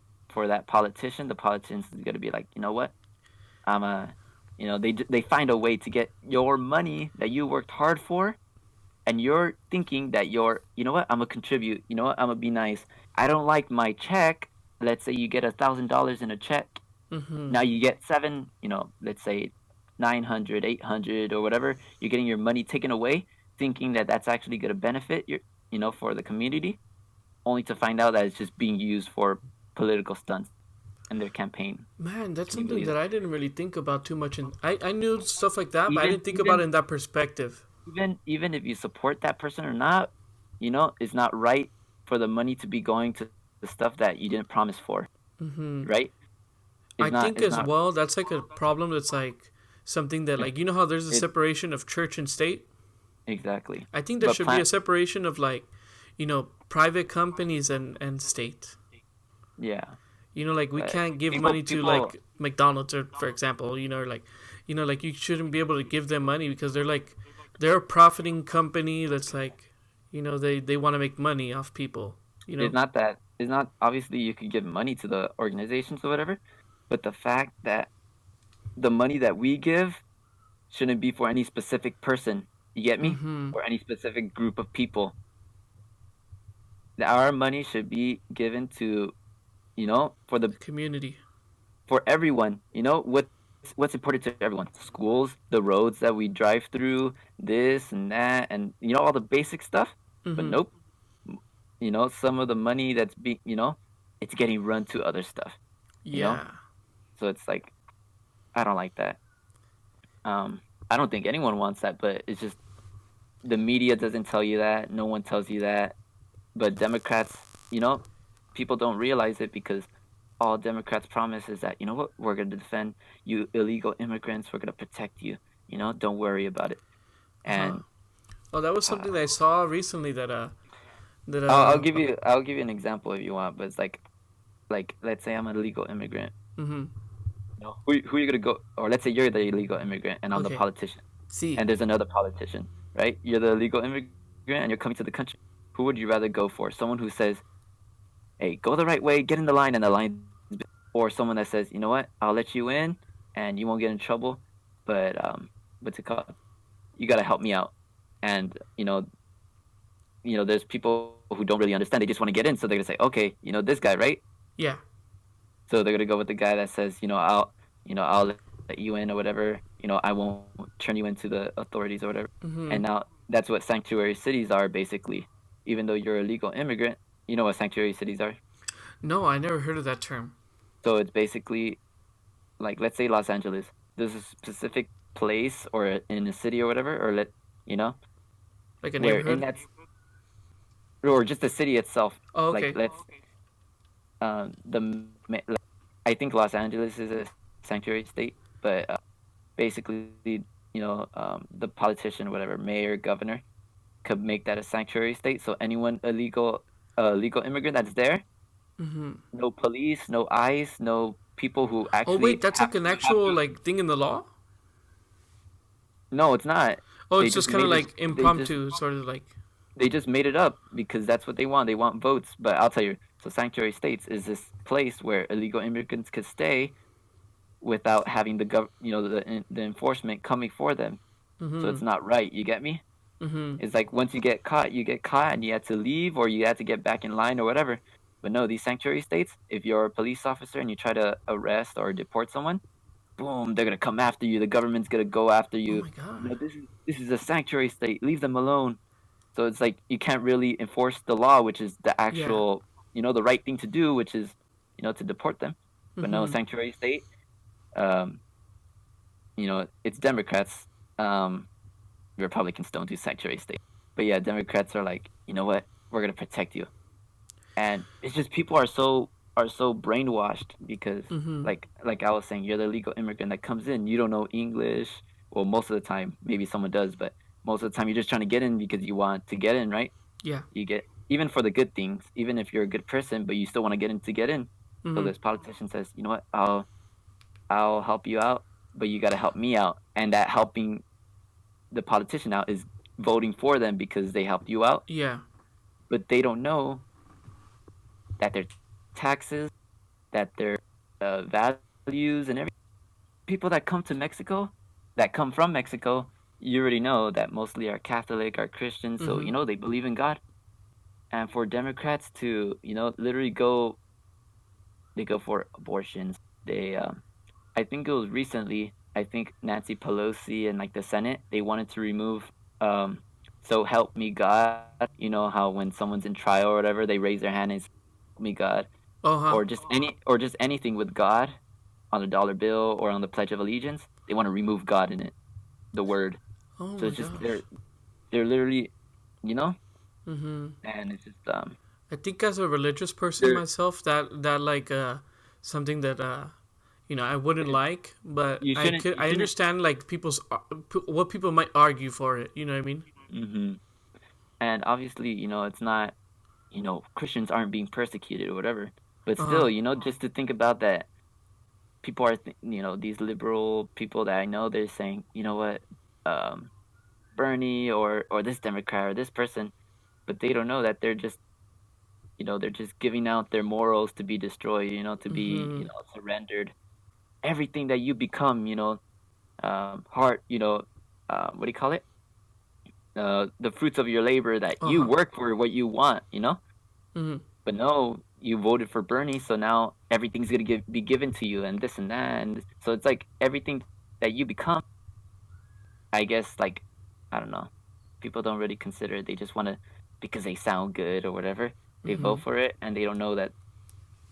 that politician, the politician is gonna be like, you know what, I'm a, they find a way to get your money that you worked hard for, and you're thinking that you know what, I'm gonna contribute, you know what, I'm gonna be nice. I don't like my check. Let's say you get $1,000 in a check. Mm-hmm. Now you get seven, let's say 900, 800 or whatever. You're getting your money taken away, thinking that that's actually gonna benefit your, for the community, only to find out that it's just being used for political stunts in their campaign. Man, that's Can you something believe that it? I didn't really think about too much. And I knew stuff like that, but I Even didn't think even about it in that perspective. even if you support that person or not, it's not right for the money to be going to the stuff that you didn't promise for, Mm-hmm. right? I think It's as not well, that's like a problem that's like something that, like, you know how there's a it separation of church and state? exactly. I think there But should be a separation of, like, private companies and state. yeah, Like, we but can't give people money to, people like, McDonald's, or for example, like you shouldn't be able to give them money because they're a profiting company that's like, they want to make money off people. it's not obviously you could give money to the organizations or whatever, but the fact that the money that we give shouldn't be for any specific person. You get me? Mm-hmm. Or any specific group of people. Our money should be given to, Community. for everyone. What's important to everyone? Schools, the roads that we drive through, this and that, and all the basic stuff. But Mm-hmm. nope. Some of the money that's being, it's getting run to other stuff. You know, Yeah. so it's like I don't like that. I don't think anyone wants that, but it's just the media doesn't tell you that. No one tells you that. But Democrats, people don't realize it because all Democrats promise is that, what, we're going to defend you illegal immigrants. We're going to protect you. Don't worry about it. Uh-huh. And Oh, that was something that I saw recently that I'll give you an example if you want. But it's like let's say I'm an illegal immigrant. Mm-hmm. Who are you going to go? Or let's say you're the illegal immigrant and I'm the Okay. politician. See. And there's another politician, right? You're the illegal immigrant and you're coming to the country. Who would you rather go for? Someone who says, "Hey, go the right way, get in the line," and the line, or someone that says, "You know what? I'll let you in, and you won't get in trouble, but what's it called? You gotta help me out." And there's people who don't really understand. They just want to get in, so they're gonna say, "Okay, this guy, right?" Yeah. So they're gonna go with the guy that says, I'll let you in or whatever. I won't turn you into the authorities or whatever. Mm-hmm. And now that's what sanctuary cities are basically. Even though you're a legal immigrant, you know what sanctuary cities are. No, I never heard of that term. So it's basically like, let's say Los Angeles. There's a specific place or in a city or whatever, or Like a where in neighborhood. that, or just the city itself. Oh, okay. Like let's I think Los Angeles is a sanctuary state, but basically, the politician, whatever, mayor, governor, could make that a sanctuary state. So anyone legal immigrant that's there, Mm-hmm. no police, no ICE, no people who Oh actually. wait, that's like an have actual to- like thing in the law. No, it's not. Oh, They it's just just kind of made like impromptu, sort of like. They just made it up because that's what they want. They want votes. But I'll tell you, so sanctuary states is this place where illegal immigrants could stay without having the enforcement coming for them. Mm-hmm. So it's not right. You get me? Mm-hmm. It's like once you get caught, and you had to leave or you had to get back in line or whatever. But no, these sanctuary states, if you're a police officer and you try to arrest or deport someone, boom, they're gonna come after you. The government's gonna go after Oh you. my god. This is a sanctuary state. Leave them alone. So it's like you can't really enforce the law, which is the actual, the right thing to do, which is, to deport them. But no, Mhm. sanctuary state, it's Democrats. Republicans don't do sanctuary state. But yeah, Democrats are like, you know what? We're gonna protect you. And it's just people are so brainwashed because Mhm. like I was saying, you're the legal immigrant that comes in. You don't know English. Well, most of the time, maybe someone does, but most of the time you're just trying to get in because you want to get in, right? Yeah. You get even for the good things, even if you're a good person, but you still want to get in to get in. So Mhm. this politician says, you know what? I'll help you out, but you got to help me out. And that helping the politician out is voting for them because they helped you out. Yeah. But they don't know that their taxes, that their values and everything. People that come to Mexico, that come from Mexico, you already know that mostly are Catholic, are Christians, so they believe in God. And for Democrats to literally they go for abortions. They I think it was recently. I think Nancy Pelosi and like the Senate, they wanted to remove so help me God. You know how when someone's in trial or whatever, they raise their hand and say, help me God, or just anything with God on a dollar bill or on the Pledge of Allegiance. They want to remove God in it, the word. Oh So my it's just gosh. they're literally, Mm-hmm. and it's just I think as a religious person they're myself, that like something that I wouldn't like, but you shouldn't I understand like what people might argue for it. You know what I mean? hmm And obviously, it's not, Christians aren't being persecuted or whatever. But Uh huh. still, just to think about that, people are, these liberal people that I know, they're saying, you know what, um, Bernie or this Democrat or this person, but they don't know that they're just giving out their morals to be destroyed, to be, Mm-hmm. surrendered. Everything that you become, heart, what do you call it? The fruits of your labor that Uh you huh. work for what you want. Mm-hmm. But no, you voted for Bernie, so now everything's gonna be given to you, and this and that, and so it's like everything that you become. I guess like I don't know, people don't really consider it. They just want to because they sound good or whatever. They Mm-hmm. vote for it, and they don't know that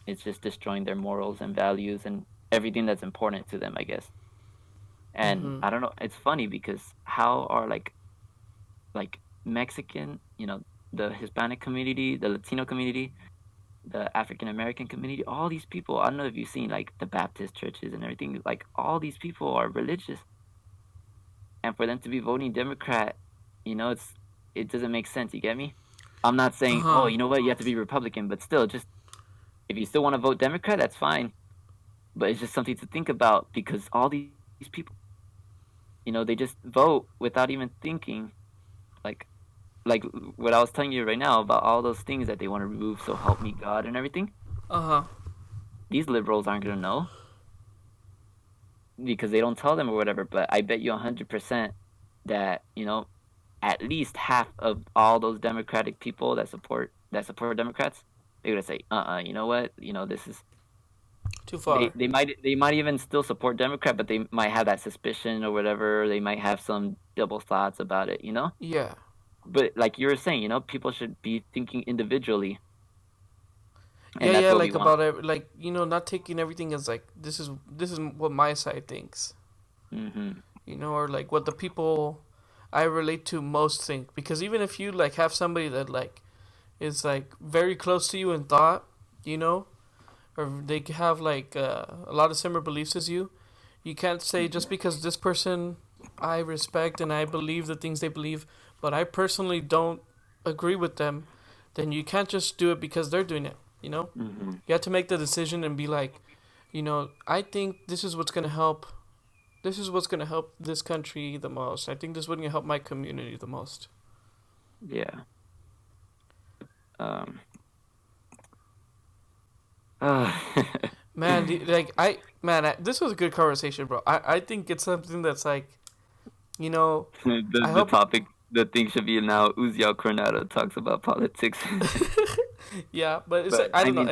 it's just destroying their morals and values and everything that's important to them. I guess, and Mm-hmm. I don't know. It's funny because how are like Mexican, the Hispanic community, the Latino community, the African American community, all these people, I don't know if you've seen like the Baptist churches and everything, like all these people are religious. And for them to be voting Democrat, it doesn't make sense, you get me? I'm not Uh saying, oh, huh. you know what, you have to be Republican, but still just if you still want to vote Democrat, that's fine. But it's just something to think about because all these people, they just vote without even thinking like like what I was telling you right now about all those things that they want to remove, so help me God and everything. Uh huh. These liberals aren't gonna know because they don't tell them or whatever. But I bet you 100% that at least half of all those Democratic people that support Democrats, they're gonna say, you know what, this is Too they far. they might even still support Democrat, but they might have that suspicion or whatever. They might have some double thoughts about it. Yeah. But like you were saying, people should be thinking individually, Yeah, and that's yeah, what we like want. about it, like not taking everything as like this is what my side thinks, hmm or like what the people I relate to most think. Because even if you like have somebody that like is like very close to you in thought, you know, or they have like a lot of similar beliefs as you can't say just because this person I respect and I believe the things they believe, but I personally don't agree with them, then you can't just do it because they're doing it, you know? hmm You have to make the decision and be like, I think this is what's going to help. This is what's going to help this country the most. I think this is what's going to help my community the most. Yeah. Um. Uh, Man, this was a good conversation, bro. I think it's something that's like, you know, the I the hope, topic the thing should be now. Uzziel Coronado talks about politics. yeah, but it's like, But I I don't know. mean,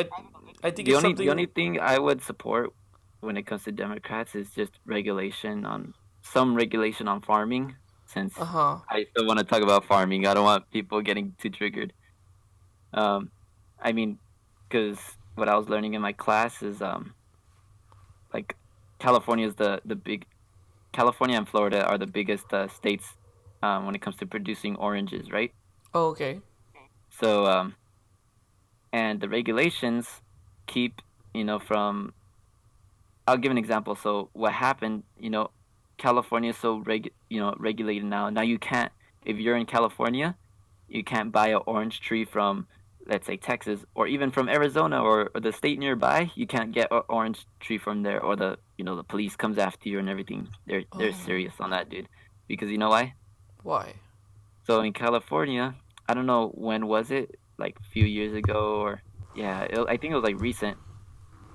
I think the it's only the something. only thing I would support when it comes to Democrats is just some regulation on farming. Since Uh huh. I still want to talk about farming, I don't want people getting too triggered. Um, I mean, because what I was learning in my class is like California is the big California and Florida are the biggest states when it comes to producing oranges, right? Oh, okay. So and the regulations keep from. I'll give an example. So what happened? California is so regulated now. Now you can't if you're in California, you can't buy an orange tree from let's say Texas or even from Arizona or the state nearby. You can't get an orange tree from there or the police comes after you and everything. They're Oh, serious on that, dude. Because you know why? why? So in California, I don't know when was it, like a few years ago or I think it was like recent.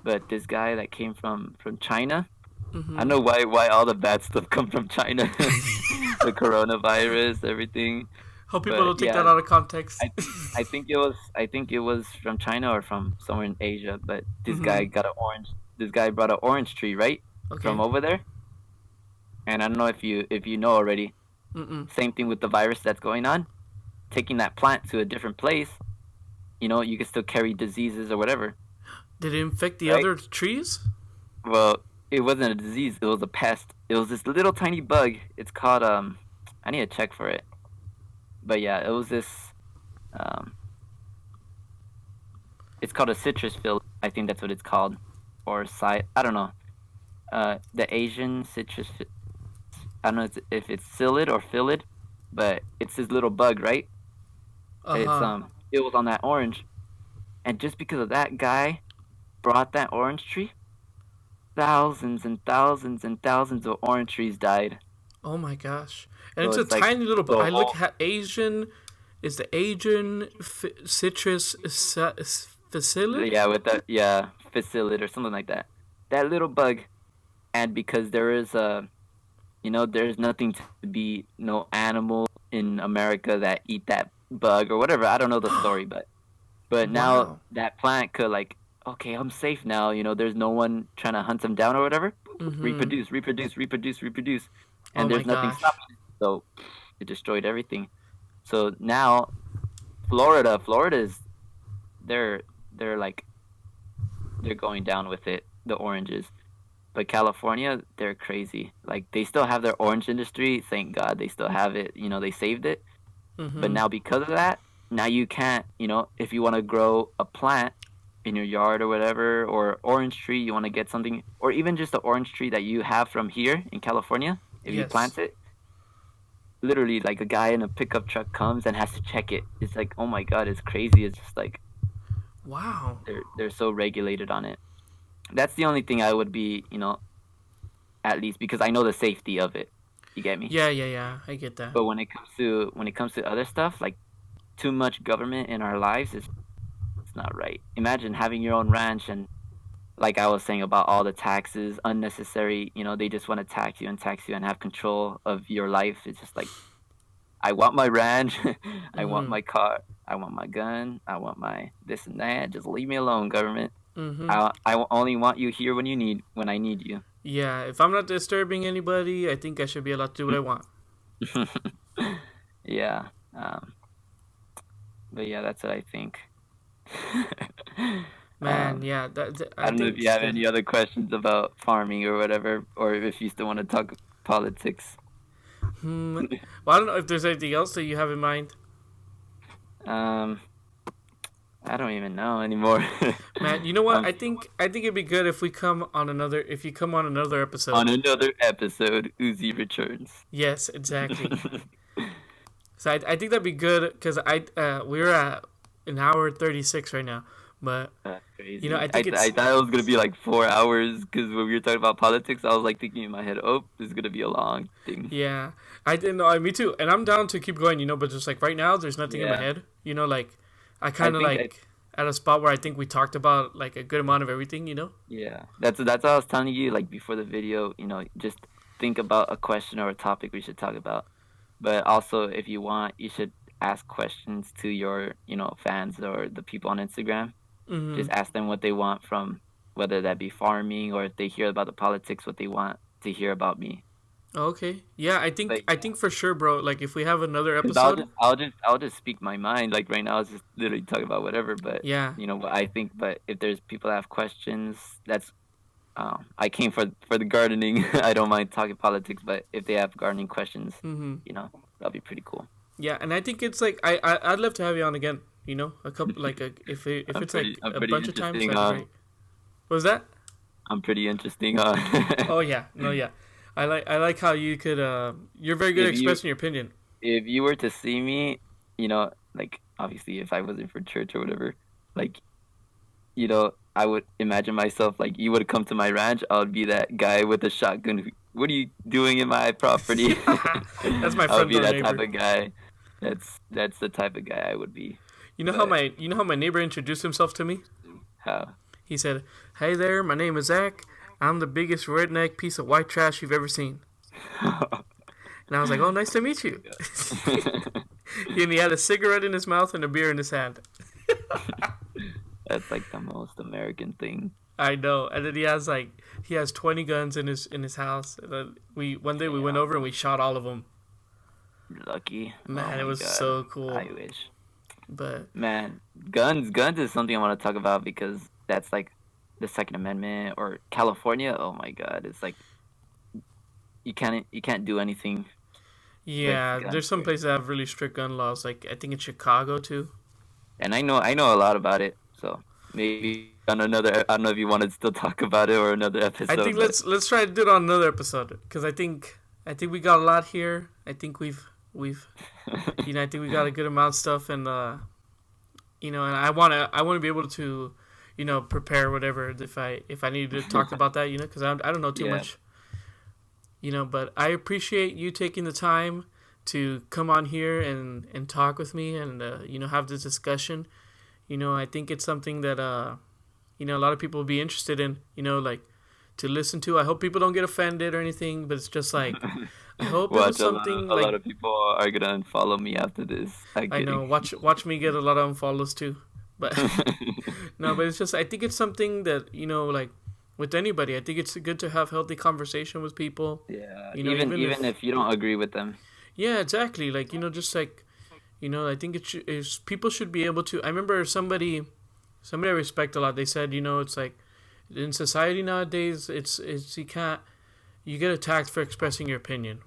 But this guy that came from China, Mm-hmm. I don't know why all the bad stuff come from China, the coronavirus, everything. Hope people But don't take yeah, that out of context. I think it was from China or from somewhere in Asia. But this Mm-hmm. guy got an orange. This guy brought an orange tree, right, Okay. from over there. And I don't know if you know already. Mm-mm. Same thing with the virus that's going on. Taking that plant to a different place, you can still carry diseases or whatever. Did it infect the Right. other trees? Well, it wasn't a disease. It was a pest. It was this little tiny bug. It's called I need to check for it. But yeah, it was this. It's called a citrus fill. I think that's what it's called, or I don't know. The Asian citrus. I don't know if it's psyllid or phylid, but it's this little bug, right? It's it was on that orange, and just because of that guy brought that orange tree, thousands and thousands and thousands of orange trees died. Oh my gosh! And So it's a it's like tiny little. the I look whole- at Asian. Is the Asian citrus facility? Yeah, with that, yeah, facility or something like that. That little bug, and because there is there's nothing to be no animal in America that eat that bug or whatever. I don't know the story, but now Wow. that plant could okay, I'm safe now. There's no one trying to hunt them down or whatever. Mhm. Reproduce, and Oh there's my nothing gosh. stopping it. So it destroyed everything. So now Florida's they're going down with it, the oranges. But California, they're crazy. Like, they still have their orange industry. Thank God they still have it. They saved it. Mhm. But now because of that, now you can't, if you want to grow a plant in your yard or whatever, or orange tree, you want to get something, or even just the orange tree that you have from here in California, if you Yes. plant it, literally like a guy in a pickup truck comes and has to check it. It's like, oh my God, it's crazy. It's just like, Wow. they're so regulated on it. That's the only thing I would be, at least because I know the safety of it. You get me? Yeah. I get that. But when it comes to other stuff, like too much government in our lives it's not right. Imagine having your own ranch and, like I was saying about all the taxes, unnecessary, they just want to tax you and have control of your life. It's just like, I want my ranch, I want Mhm. my car, I want my gun, I want my this and that. Just leave me alone, government. Mhm. I only want you here when I need you. Yeah. If I'm not disturbing anybody, I think I should be allowed to do what I want. Yeah. But yeah, that's what I think. Man, yeah. I don't know think if you have that- any other questions about farming or whatever, or if you still want to talk politics. Well, I don't know if there's anything else that you have in mind. I don't even know anymore. Man, you know what? Um, I think it'd be good if you come on another episode. On another episode, Uzi returns. Yes, exactly. So I think that'd be good because we're at an hour 36 right now, but That's crazy. I think I thought it was gonna be like 4 hours because when we were talking about politics, I was like thinking in my head, oh, this is gonna be a long thing. yeah, I didn't know. Me too, and I'm down to keep going. But just like right now, there's nothing in my Yeah. head. Like I kind of think like at a spot where I think we talked about like a good amount of everything. Yeah, that's what I was telling you, like before the video. Just think about a question or a topic we should talk about. But also, if you want, you should ask questions to your fans or the people on Instagram. Mhm. Just ask them what they want from, whether that be farming or if they hear about the politics, what they want to hear about me. Okay. Yeah, I think for sure, bro. Like if we have another 'Cause episode. I'll just speak my mind. Like right now, I was just literally talking about whatever. But Yeah. what I think. But if there's people that have questions, that's I came for the gardening. I don't mind talking politics, but if they have gardening questions, Mhm. that'll be pretty cool. Yeah, and I think it's like I'd love to have you on again. A couple like if I'm it's pretty- like I'm a pretty bunch of times. interesting, That'd be great. What was that? I'm pretty interesting. Oh yeah, no yeah. I like how you could you're very good at If you- expressing your opinion. If you were to see me, like obviously if I wasn't for church or whatever, like, I would imagine myself like you would come to my ranch. I would be that guy with a shotgun. What are you doing in my property? That's my I would front be door that neighbor. type of guy. That's the type of guy I would be. You know how my neighbor introduced himself to me? How? He said, "Hey there, my name is Zach. I'm the biggest redneck piece of white trash you've ever seen." And I was like, "Oh, nice to meet you." And he had a cigarette in his mouth and a beer in his hand. That's like the most American thing. I know. And then he has 20 guns in his house. And then one day we went over and we shot all of them. Lucky. Man, Oh it was my God. so cool. I wish. But Man, guns is something I want to talk about because that's like the Second Amendment or California. Oh my God, it's like you can't do anything. yeah, guns there's some here. places that have really strict gun laws. Like I think in Chicago too. And I know a lot about it. So maybe on another, I don't know if you want to still talk about it or another episode. I think but- let's try to do it on another episode because I think we got a lot here. I think we've I think we got a good amount of stuff and and I wanna be able to prepare whatever if I need to talk about that because I don't know too Yeah. much. But I appreciate you taking the time to come on here and talk with me and have this discussion. I think it's something that a lot of people will be interested in. Like to listen to. I hope people don't get offended or anything, but it's just like I hope it was something a lot of people are gonna unfollow me after this. I know. Watch me get a lot of unfollows too, but no. But it's just I think it's something that like with anybody. I think it's good to have healthy conversation with people. Yeah, even even if you don't agree with them. Yeah, exactly. Like just like I think people should be able to. I remember somebody I respect a lot. They said it's like in society nowadays it's you get attacked for expressing your opinion.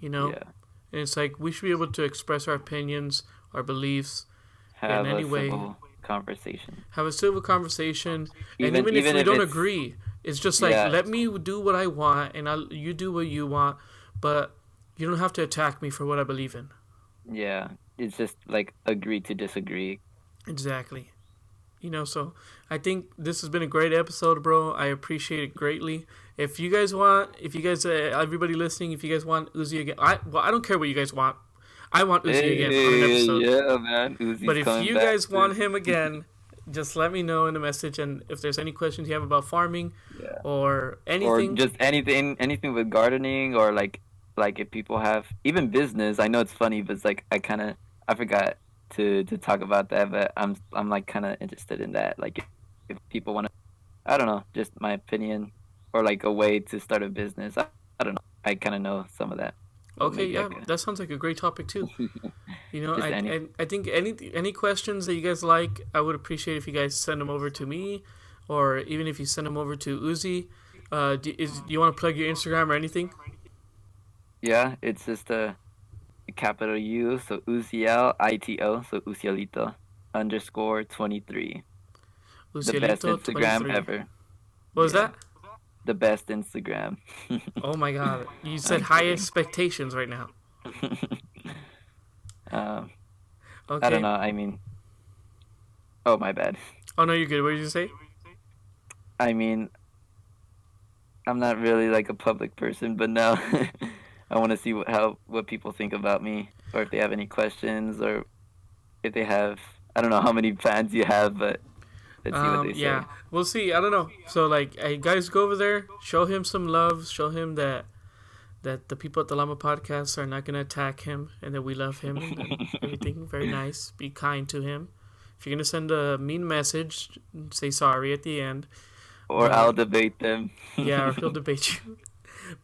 Yeah. And it's like we should be able to express our opinions, our beliefs. Have in any a way. civil conversation. Have a civil conversation, and Even if we don't it's- agree, it's just like Yeah. let me do what I want, and you do what you want, but you don't have to attack me for what I believe in. Yeah, it's just like agree to disagree. Exactly. So I think this has been a great episode, bro. I appreciate it greatly. If you guys, everybody listening, if you guys want Uzi again, I don't care what you guys want. I want Uzi again on an episode. Yeah, man. Uzi's But if coming you back guys too. want him again, just let me know in the message. And if there's any questions you have about farming Yeah. or anything, or just anything with gardening or like if people have even business. I know it's funny, but it's like I forgot to talk about that, but I'm like kind of interested in that. Like if people want to, I don't know, just my opinion or like a way to start a business. I don't know. I kind of know some of that. So okay, maybe I yeah, could- that sounds like a great topic too. Just I think any questions that you guys like, I would appreciate if you guys send them over to me, or even if you send them over to Uzi. Do you want to plug your Instagram or anything? Yeah, it's just a capital U, so Uziel, ITO, so Uzielito _23. The best Uzielito Instagram 23. ever. What was that? The best Instagram. Oh my God! You said I'm high kidding. expectations right now. um, Okay. I don't know. I mean, oh my bad. Oh no, you're good. What did you say? I mean, I'm not really like a public person, but now I want to see what people think about me, or if they have any questions, or if they have. I don't know how many fans you have, but let's see what they say. Yeah, we'll see. I don't know. So like, hey, guys, go over there, show him some love, show him that the people at the Lama Podcast are not gonna attack him, and that we love him and everything. Very nice. Be kind to him. If you're gonna send a mean message, say sorry at the end. Or I'll debate them. Yeah, or he'll debate you.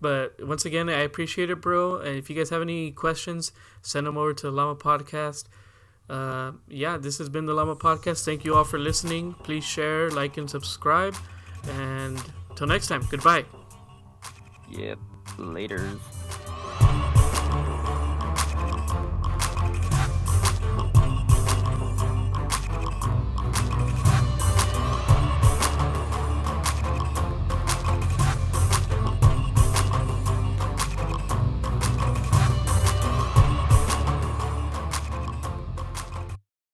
But once again, I appreciate it, bro. And if you guys have any questions, send them over to the Lama Podcast. Yeah, this has been the Lama Podcast. Thank you all for listening. Please share, like, and subscribe. And till next time, goodbye. Yep. Laters.